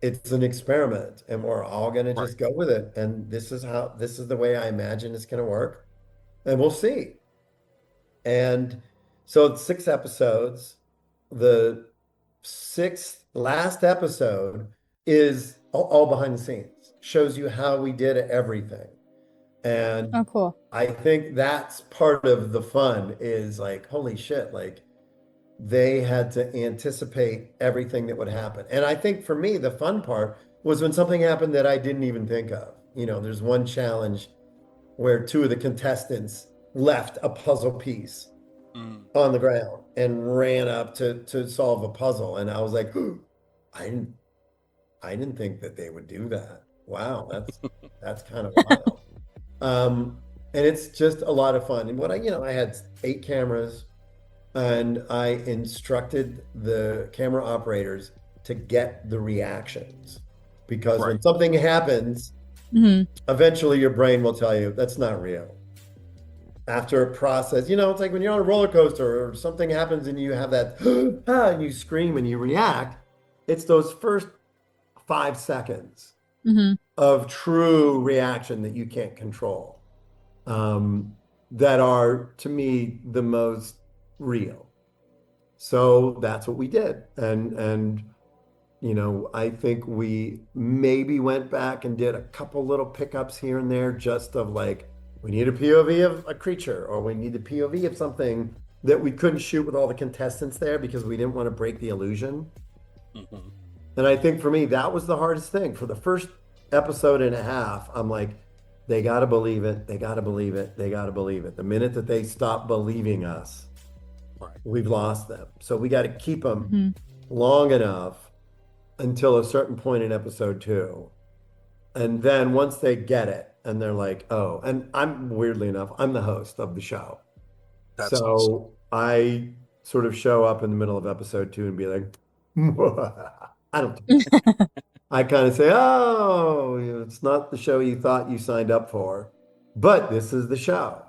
It's an experiment and we're all going to just go with it. And this is the way I imagine it's going to work. And we'll see. And so it's 6 episodes. The 6th last episode is all behind the scenes, shows you how we did everything. And oh, cool. I think that's part of the fun is like, holy shit, like they had to anticipate everything that would happen. And I think for me, the fun part was when something happened that I didn't even think of. There's one challenge where 2 of the contestants left a puzzle piece on the ground and ran up to solve a puzzle. And I was like, I didn't think that they would do that. Wow, that's kind of wild. And it's just a lot of fun. And what I had 8 cameras and I instructed the camera operators to get the reactions because when something happens, eventually your brain will tell you that's not real. After a process, it's like when you're on a roller coaster or something happens and you have that, and you scream and you react. It's those first 5 seconds of true reaction that you can't control, that are, to me, the most real. So that's what we did. And I think we maybe went back and did a couple little pickups here and there just of like, we need a POV of a creature, or we need a POV of something that we couldn't shoot with all the contestants there because we didn't want to break the illusion. And I think for me, that was the hardest thing. For the first episode and a half, I'm like, they got to believe it. They got to believe it. They got to believe it. The minute that they stop believing us, we've lost them. So we got to keep them long enough until a certain point in episode 2. And then once they get it, and they're like, oh, and weirdly enough, I'm the host of the show. That's so awesome. I sort of show up in the middle of episode 2 and be like, I don't, I kind of say, oh, it's not the show you thought you signed up for, but this is the show.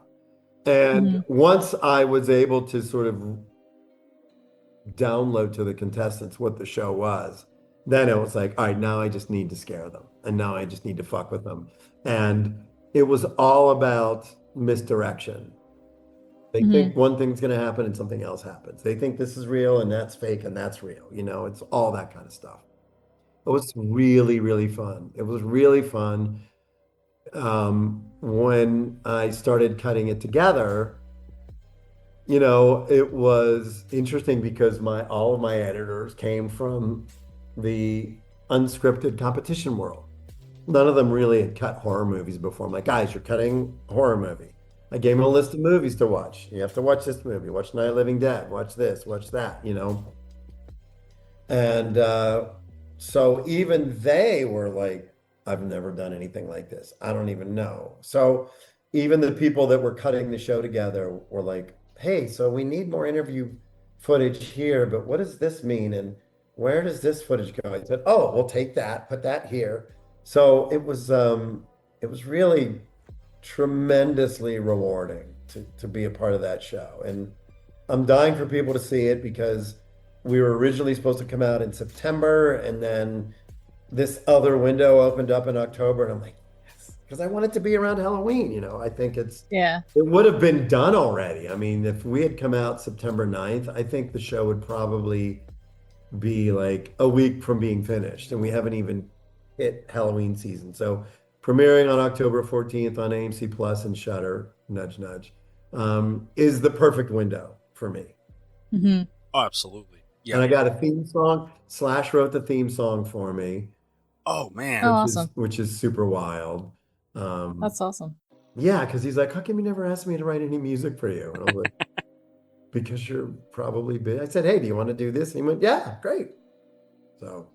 And once I was able to sort of download to the contestants what the show was, then it was like, all right, now I just need to scare them. And now I just need to fuck with them. And it was all about misdirection. They Mhm. think one thing's going to happen and something else happens. They think this is real and that's fake and that's real. It's all that kind of stuff. It was really, really fun. It was really fun. When I started cutting it together, it was interesting because all of my editors came from the unscripted competition world. None of them really had cut horror movies before. I'm like, guys, you're cutting a horror movie. I gave them a list of movies to watch. You have to watch this movie, watch Night of the Living Dead, watch this, watch that, And so even they were like, I've never done anything like this. I don't even know. So even the people that were cutting the show together were like, hey, so we need more interview footage here, but what does this mean? And where does this footage go? I said, oh, we'll take that, put that here. So it was really tremendously rewarding to be a part of that show. And I'm dying for people to see it because we were originally supposed to come out in September, and then this other window opened up in October, and I'm like, yes, because I want it to be around Halloween. I think it would have been done already. I mean, if we had come out September 9th, I think the show would probably be like a week from being finished, and we haven't even hit Halloween season. So premiering on October 14th on AMC Plus and Shudder, nudge, nudge, is the perfect window for me. Mm-hmm. Oh, absolutely. Yeah. And I got a theme song. Slash wrote the theme song for me. Oh, man. Awesome. Which is super wild. That's awesome. Yeah, because he's like, how come you never asked me to write any music for you? And I was like, because you're probably big. I said, hey, do you want to do this? And he went, yeah, great. So,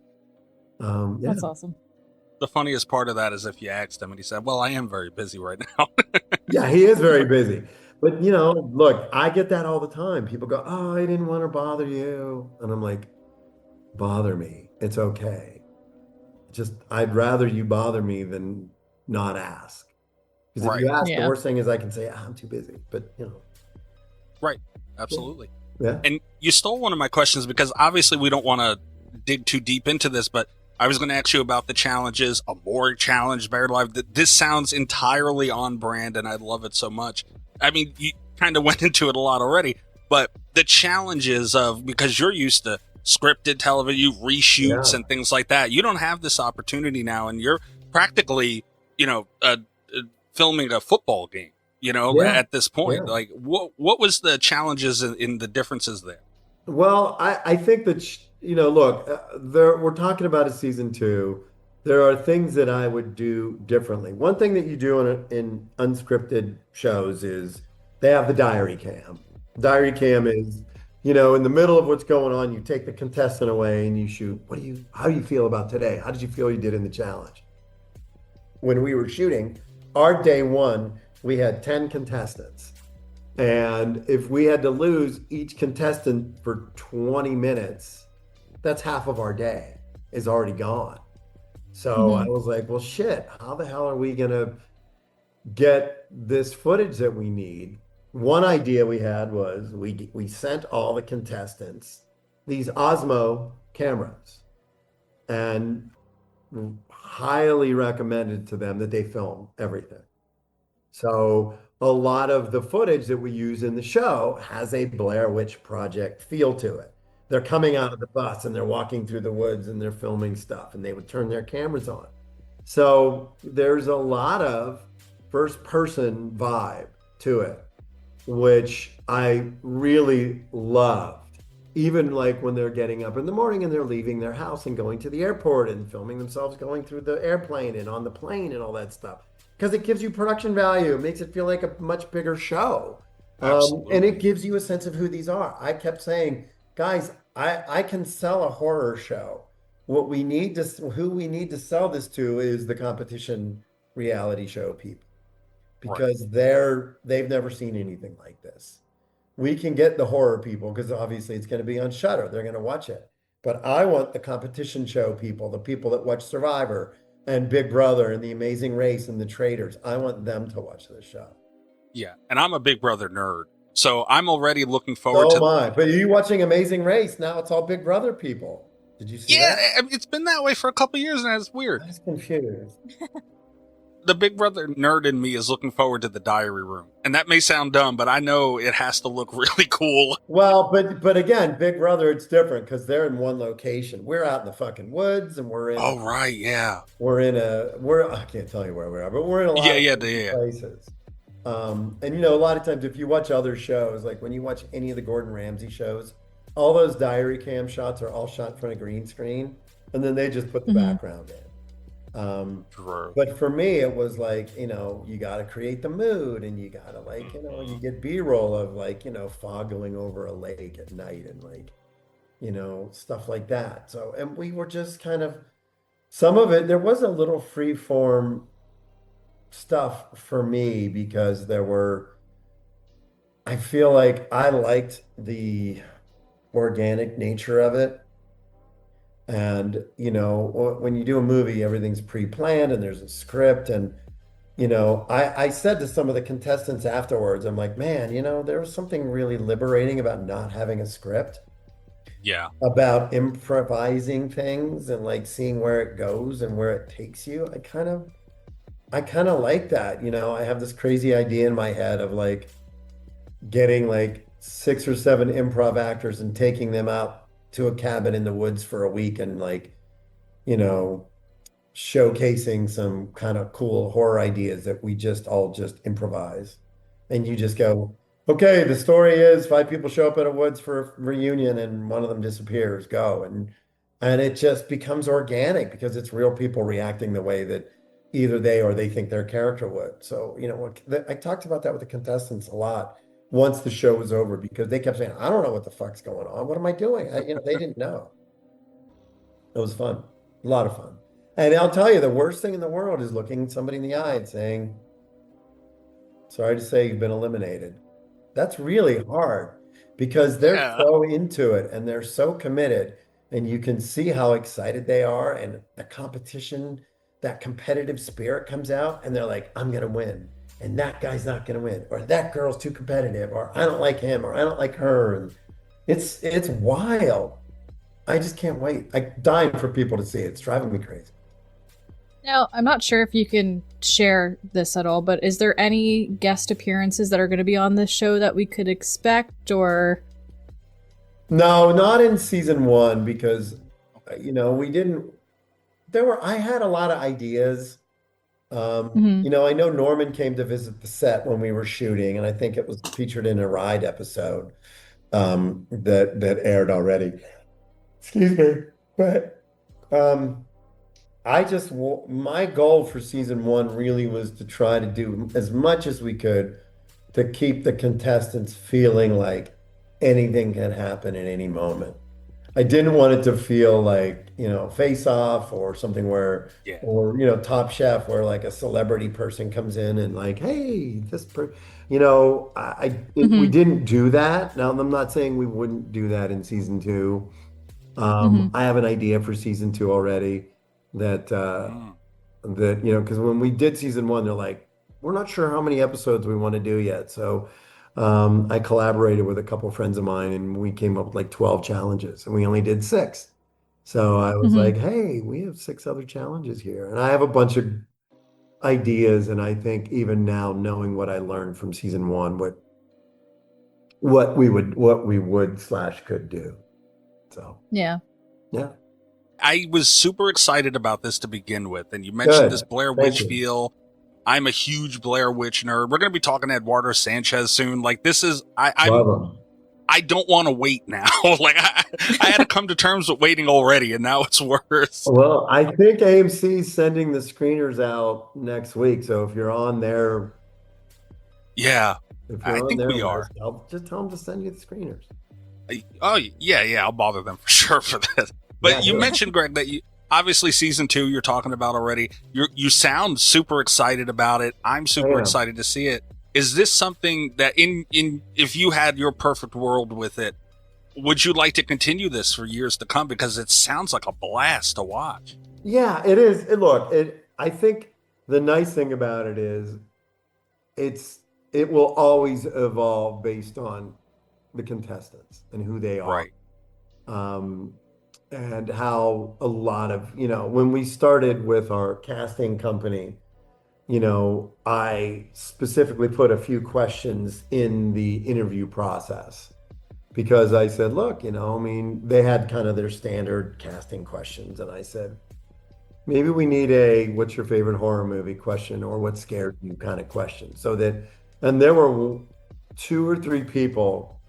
yeah. That's awesome. The funniest part of that is if you asked him and he said, well, I am very busy right now. Yeah, he is very busy. But, look, I get that all the time. People go, oh, I didn't want to bother you. And I'm like, bother me. It's okay. I'd rather you bother me than not ask. Because if you ask, the worst thing is I can say, I'm too busy. But, Right. Absolutely. Yeah. And you stole one of my questions because obviously we don't want to dig too deep into this, but I was going to ask you about the challenges, a morgue challenge, buried alive. This sounds entirely on brand, and I love it so much. I mean, you kind of went into it a lot already, but the challenges of, because you're used to scripted television, you reshoots and things like that. You don't have this opportunity now, and you're practically, filming a football game, at this point. Yeah. Like, what was the challenges in the differences there? Well, I think that, look, we're talking about a season 2. There are things that I would do differently. One thing that you do in unscripted shows is they have the diary cam. Diary cam is, in the middle of what's going on, you take the contestant away and you shoot. How do you feel about today? How did you feel you did in the challenge? When we were shooting, our day 1, we had 10 contestants. And if we had to lose each contestant for 20 minutes, that's half of our day is already gone. So I was like, well, shit, how the hell are we going to get this footage that we need? One idea we had was we sent all the contestants these Osmo cameras and highly recommended to them that they film everything. So a lot of the footage that we use in the show has a Blair Witch Project feel to it. They're coming out of the bus and they're walking through the woods and they're filming stuff, and they would turn their cameras on. So there's a lot of first person vibe to it, which I really loved. Even like when they're getting up in the morning and they're leaving their house and going to the airport and filming themselves going through the airplane and on the plane and all that stuff. Because it gives you production value. It makes it feel like a much bigger show. And it gives you a sense of who these are. I kept saying, guys, I can sell a horror show. Who we need to sell this to is the competition reality show people. Because they've never seen anything like this. We can get the horror people because obviously it's going to be on Shudder. They're going to watch it. But I want the competition show people, the people that watch Survivor and Big Brother and The Amazing Race and The Traitors. I want them to watch this show. Yeah, and I'm a Big Brother nerd, so I'm already looking forward to. Oh my! But are you watching Amazing Race now? It's all Big Brother people. Did you see that? Yeah, it's been that way for a couple of years now. It's weird. I was confused. the Big Brother nerd in me is looking forward to the diary room. And that may sound dumb, but I know it has to look really cool. Well, but again, Big Brother, it's different because they're in one location. We're out in the fucking woods, and Oh, right, yeah. I can't tell you where we are, but we're in a lot of places. And a lot of times if you watch other shows, like when you watch any of the Gordon Ramsay shows, all those diary cam shots are all shot in front of green screen, and then they just put the background in. True. But for me, it was like, you got to create the mood, and you got to you get B-roll of fog going over a lake at night, and stuff like that. So, and we were just kind of, some of it, there was a little free form stuff for me because I feel like I liked the organic nature of it. And, when you do a movie, everything's pre-planned and there's a script. And, I said to some of the contestants afterwards, I'm like, man, there was something really liberating about not having a script. Yeah. About improvising things and seeing where it goes and where it takes you. I kind of like that. I have this crazy idea in my head of getting 6 or 7 improv actors and taking them out to a cabin in the woods for a week and showcasing some kind of cool horror ideas that we just improvise. And you just go, okay, the story is 5 people show up at a woods for a reunion and one of them disappears, go. And it just becomes organic because it's real people reacting the way that either they or they think their character would. So, I talked about that with the contestants a lot once the show was over because they kept saying, I don't know what the fuck's going on. What am I doing? They didn't know. It was fun. A lot of fun. And I'll tell you, the worst thing in the world is looking somebody in the eye and saying, sorry to say you've been eliminated. That's really hard because they're so into it and they're so committed, and you can see how excited they are, and the competition, that competitive spirit comes out, and they're like, I'm going to win. And that guy's not going to win, or that girl's too competitive, or I don't like him, or I don't like her. And it's wild. I just can't wait. I'm dying for people to see it. It's driving me crazy. Now, I'm not sure if you can share this at all, but is there any guest appearances that are going to be on this show that we could expect, or? No, not in season 1 because, we didn't. I had a lot of ideas. I know Norman came to visit the set when we were shooting, and I think it was featured in a Ride episode that aired already. Excuse me. But my goal for season 1 really was to try to do as much as we could to keep the contestants feeling like anything can happen at any moment. I didn't want it to feel like, Face Off or something or Top Chef, where a celebrity person comes in and hey, we didn't do that. Now, I'm not saying we wouldn't do that in season 2. I have an idea for season 2 already that because when we did season 1, they're like, we're not sure how many episodes we want to do yet. So I collaborated with a couple of friends of mine, and we came up with 12 challenges, and we only did 6. So I was like, hey, we have 6 other challenges here. And I have a bunch of ideas, and I think even now, knowing what I learned from season 1, what we would/could do. So yeah. I was super excited about this to begin with, and you mentioned this Blair Witch feel. I'm a huge Blair Witch nerd. We're going to be talking to Eduardo Sanchez soon. This is I don't want to wait now. I had to come to terms with waiting already, and now it's worse. Well, I think AMC's sending the screeners out next week. So if you're on there, I think we are. I'll just tell them to send you the screeners. Oh yeah, I'll bother them for sure for this. But you mentioned, Greg, that obviously season 2 you're talking about already. You sound super excited about it. I'm super excited to see it. Is this something that if you had your perfect world with it, would you like to continue this for years to come? Because it sounds like a blast to watch. Yeah, it is. I think the nice thing about it is it will always evolve based on the contestants and who they are. Right. And how a lot of, when we started with our casting company, I specifically put a few questions in the interview process because I said, look, I mean, they had kind of their standard casting questions. And I said, maybe we need a what's your favorite horror movie question or what scared you kind of question. And there were two or three people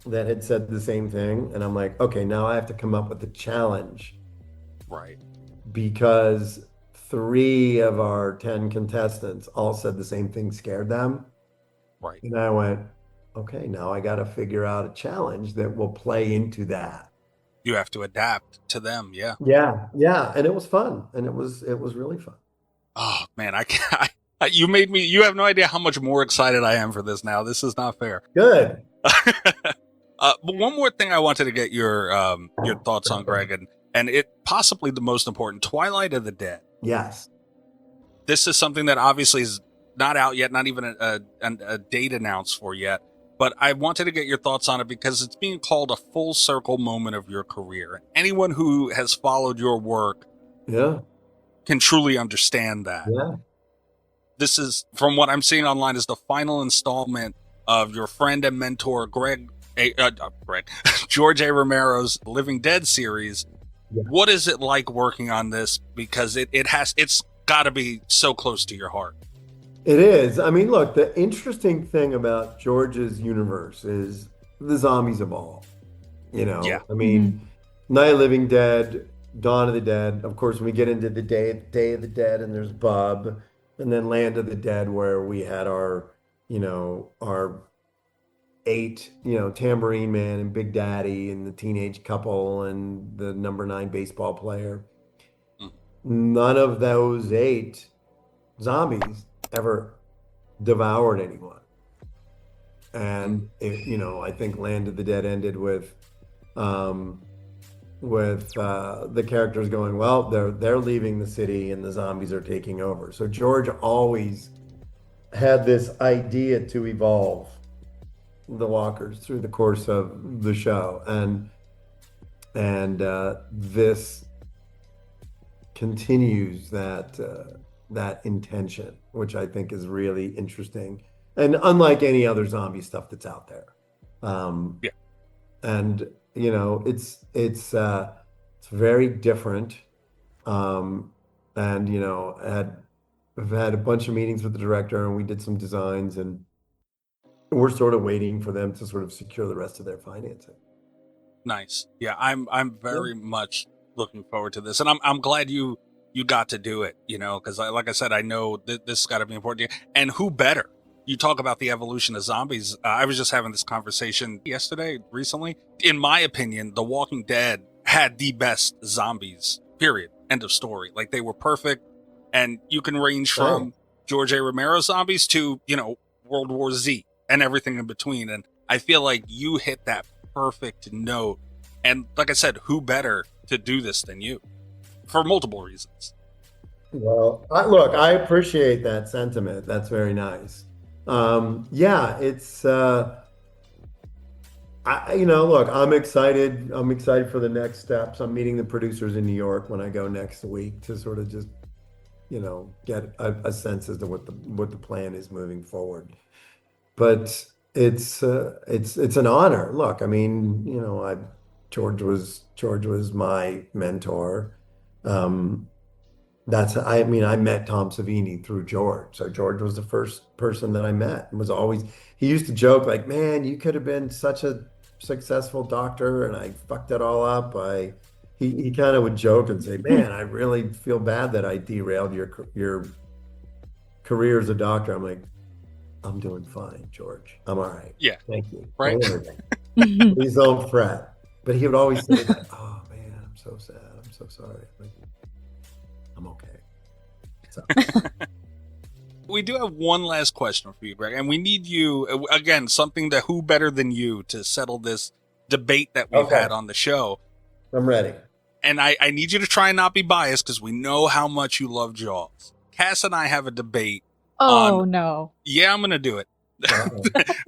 that had said the same thing. And I'm like, okay, now I have to come up with a challenge. Right. Because 3 of our 10 contestants all said the same thing scared them. Right. And I went, okay, now I got to figure out a challenge that will play into that. You have to adapt to them. Yeah. Yeah. Yeah. And it was fun. And it was really fun. Oh man, I can't. You have no idea how much more excited I am for this now. This is not fair. Good. But one more thing I wanted to get your thoughts on, Greg, and it possibly the most important, Twilight of the Dead. Yes. This is something that obviously is not out yet, not even a date announced for yet. But I wanted to get your thoughts on it because it's being called a full circle moment of your career. Anyone who has followed your work can truly understand that. Yeah. This is, from what I'm seeing online, is the final installment of your friend and mentor, George A. Romero's Living Dead series. Yeah. What is it like working on this? Because it's got to be so close to your heart. It is. I mean, look, the interesting thing about George's universe is the zombies evolve. Yeah. I mean, Night of the Living Dead, Dawn of the Dead. Of course, when we get into the Day of the Dead, and there's Bub, and then Land of the Dead, where we had our 8, Tambourine Man and Big Daddy and the teenage couple and the number 9 baseball player. None of those 8 zombies ever devoured anyone. And I think Land of the Dead ended with the characters going, well, they're leaving the city and the zombies are taking over. So George always had this idea to evolve the walkers through the course of the show, and this continues that intention, which I think is really interesting and unlike any other zombie stuff that's out there. And it's very different. And I've had a bunch of meetings with the director, and we did some designs, and we're sort of waiting for them to sort of secure the rest of their financing. Nice. Yeah, I'm very much looking forward to this, and I'm glad you got to do it. Because like I said, I know this has got to be important to you. And who better? You talk about the evolution of zombies. I was just having this conversation recently. In my opinion, The Walking Dead had the best zombies. Period. End of story. Like, they were perfect, and you can range from George A. Romero zombies to World War Z. And everything in between. And I feel like you hit that perfect note. And like I said, who better to do this than you? For multiple reasons. Well, I appreciate that sentiment. That's very nice. It's I'm excited. I'm excited for the next steps. I'm meeting the producers in New York when I go next week to sort of just, get a sense as to what the plan is moving forward. But it's an honor. Look, I mean, George was my mentor. I met Tom Savini through George. So George was the first person that I met, and he used to joke like, man, you could have been such a successful doctor and I fucked it all up. He kind of would joke and say, man, I really feel bad that I derailed your career as a doctor. I'm like, I'm doing fine, George. I'm all right. Yeah. Thank you. Right. Please don't fret. But he would always say that, oh man, I'm so sad. I'm so sorry. I'm okay. So. We do have one last question for you, Greg, and we need you, again, something that who better than you to settle this debate that we've had on the show. I'm ready. And I need you to try and not be biased because we know how much you love Jaws. Cass and I have a debate. No. Yeah, I'm going to do it.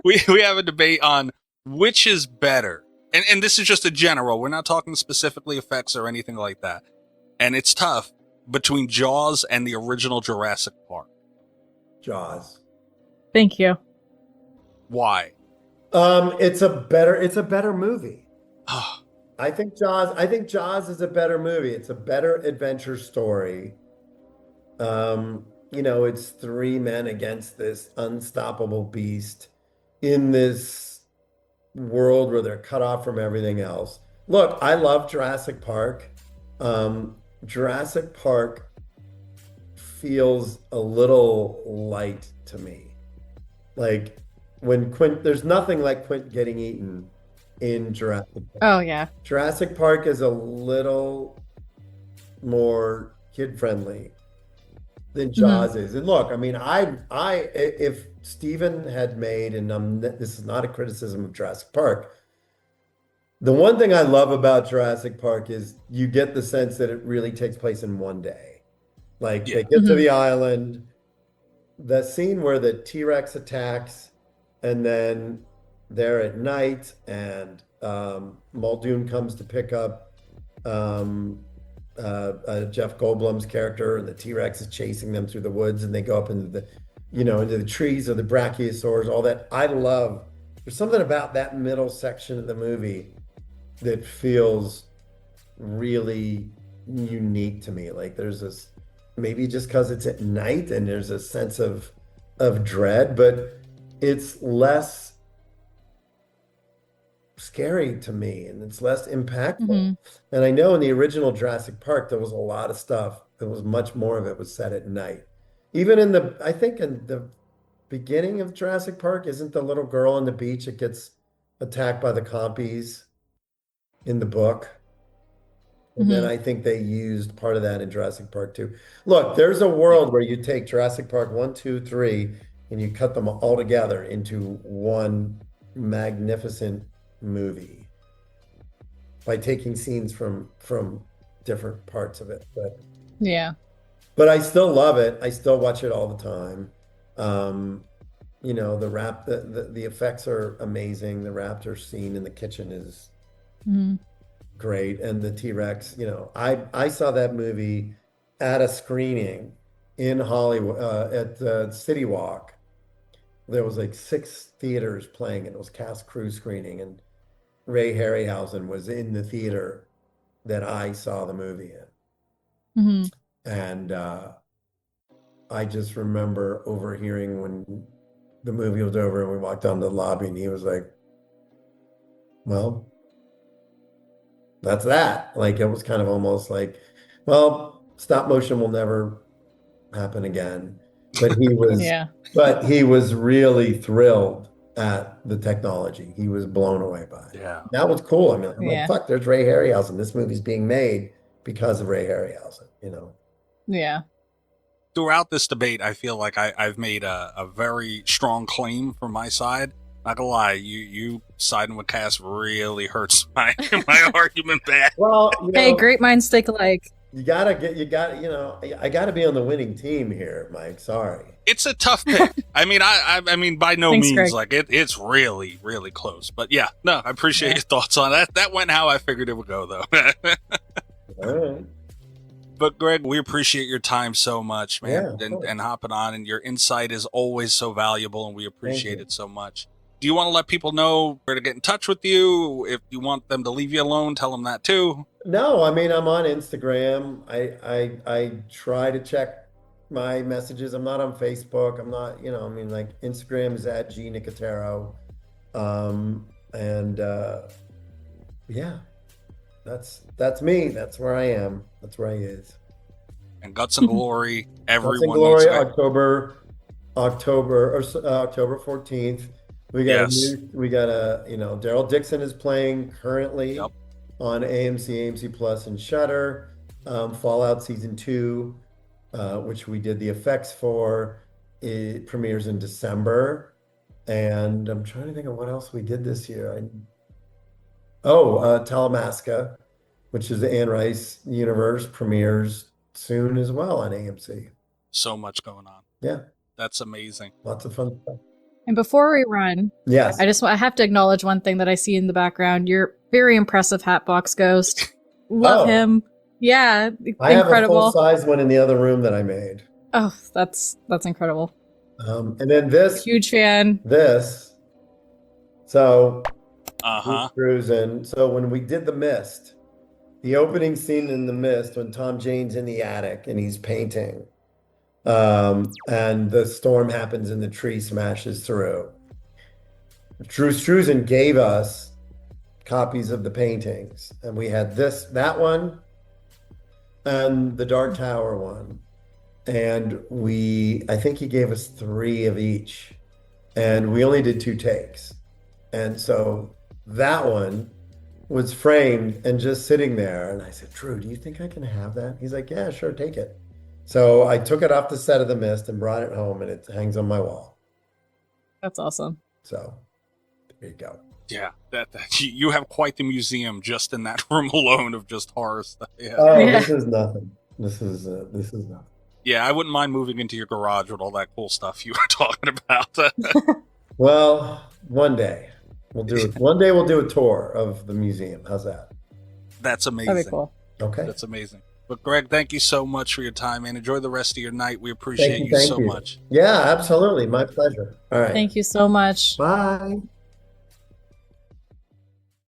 We have a debate on which is better. And this is just a general. We're not talking specifically effects or anything like that. And it's tough between Jaws and the original Jurassic Park. Jaws. Thank you. Why? It's a better movie. Oh, I think Jaws is a better movie. It's a better adventure story. It's three men against this unstoppable beast in this world where they're cut off from everything else. Look, I love Jurassic Park. Jurassic Park feels a little light to me. Like when there's nothing like Quint getting eaten in Jurassic Park. Oh, yeah. Jurassic Park is a little more kid-friendly than Jaws is. And look, I mean, if Steven had made, and this is not a criticism of Jurassic Park, the one thing I love about Jurassic Park is you get the sense that it really takes place in one day. Like they get to the island, the scene where the T-Rex attacks, and then they're at night, and Muldoon comes to pick up Jeff Goldblum's character, and the T-Rex is chasing them through the woods, and they go up into the trees of the brachiosaurs, all that. I love, there's something about that middle section of the movie that feels really unique to me. Like there's this, maybe just because it's at night and there's a sense of dread, but it's less scary to me and it's less impactful. And I know in the original Jurassic Park, there was a lot of stuff. There was much more of it was set at night. Even I think in the beginning of Jurassic Park, isn't the little girl on the beach that gets attacked by the compies in the book? And then I think they used part of that in Jurassic Park 2. Look, there's a world where you take Jurassic Park 1, 2, 3, and you cut them all together into one magnificent movie by taking scenes from different parts of it. But I still love it. I still watch it all the time. The effects are amazing. The raptor scene in the kitchen is great. And the T-Rex, I saw that movie at a screening in Hollywood at City Walk. There was like 6 theaters playing, and it was cast crew screening, and Ray Harryhausen was in the theater that I saw the movie in. And I just remember overhearing when the movie was over and we walked down the lobby, and he was like, well, that's that. Like, it was kind of almost like, well, stop motion will never happen again. But he was, but he was really thrilled at the technology. He was blown away by it. Yeah. That was cool. I mean, I'm like, fuck, there's Ray Harryhausen. This movie's being made because of Ray Harryhausen, Yeah. Throughout this debate, I feel like I've made a very strong claim from my side. Not gonna lie, you siding with Cass really hurts my argument bad. Well, hey, great minds think alike. I gotta be on the winning team here, Mike. Sorry. It's a tough pick. I mean, by no Thanks, means, Greg. like it's really, really close. But yeah, no, I appreciate your thoughts on that. That went how I figured it would go, though. All right. But Greg, we appreciate your time so much, man, and hopping on, and your insight is always so valuable, and we appreciate it so much. Do you want to let people know where to get in touch with you? If you want them to leave you alone, tell them that too. No, I mean, I'm on Instagram. I try to check my messages. I'm not on Facebook. I'm not, like Instagram is at G Nicotero. That's me. That's where I am. That's where he is. And Guts and Glory, everyone. Guts and Glory, October 14th. We got Daryl Dixon is playing currently on AMC Plus, and Shudder. Fallout Season 2, which we did the effects for. It premieres in December. And I'm trying to think of what else we did this year. Talamasca, which is the Anne Rice universe, premieres soon as well on AMC. So much going on. Yeah. That's amazing. Lots of fun stuff. And before we run, I have to acknowledge one thing that I see in the background. Your very impressive Hatbox Ghost. Love him. Yeah, I incredible. have a full-size one in the other room that I made. Oh, that's incredible. And then this, Huge fan. this. So Uh-huh. cruising. So when we did The Mist, the opening scene in The Mist, when Tom Jane's in the attic and he's painting, and the storm happens and the tree smashes through. Drew Struzan gave us copies of the paintings, and we had that one, and the Dark Tower one. And I think he gave us 3 of each, and we only did 2 takes. And so that one was framed and just sitting there. And I said, Drew, do you think I can have that? He's like, yeah, sure, take it. So I took it off the set of The Mist and brought it home, and it hangs on my wall. That's awesome. So there you go. Yeah, that you have quite the museum just in that room alone of just horror stuff. Yeah. Oh, Yeah. this is nothing. This is nothing. Yeah, I wouldn't mind moving into your garage with all that cool stuff you were talking about. Well, one day we'll do it. One day we'll do a tour of the museum. How's that? That's amazing. That'd be cool. Okay. That's amazing. But Greg, thank you so much for your time, man. Enjoy the rest of your night. We appreciate you so much. Yeah, absolutely. My pleasure. All right. Thank you so much. Bye.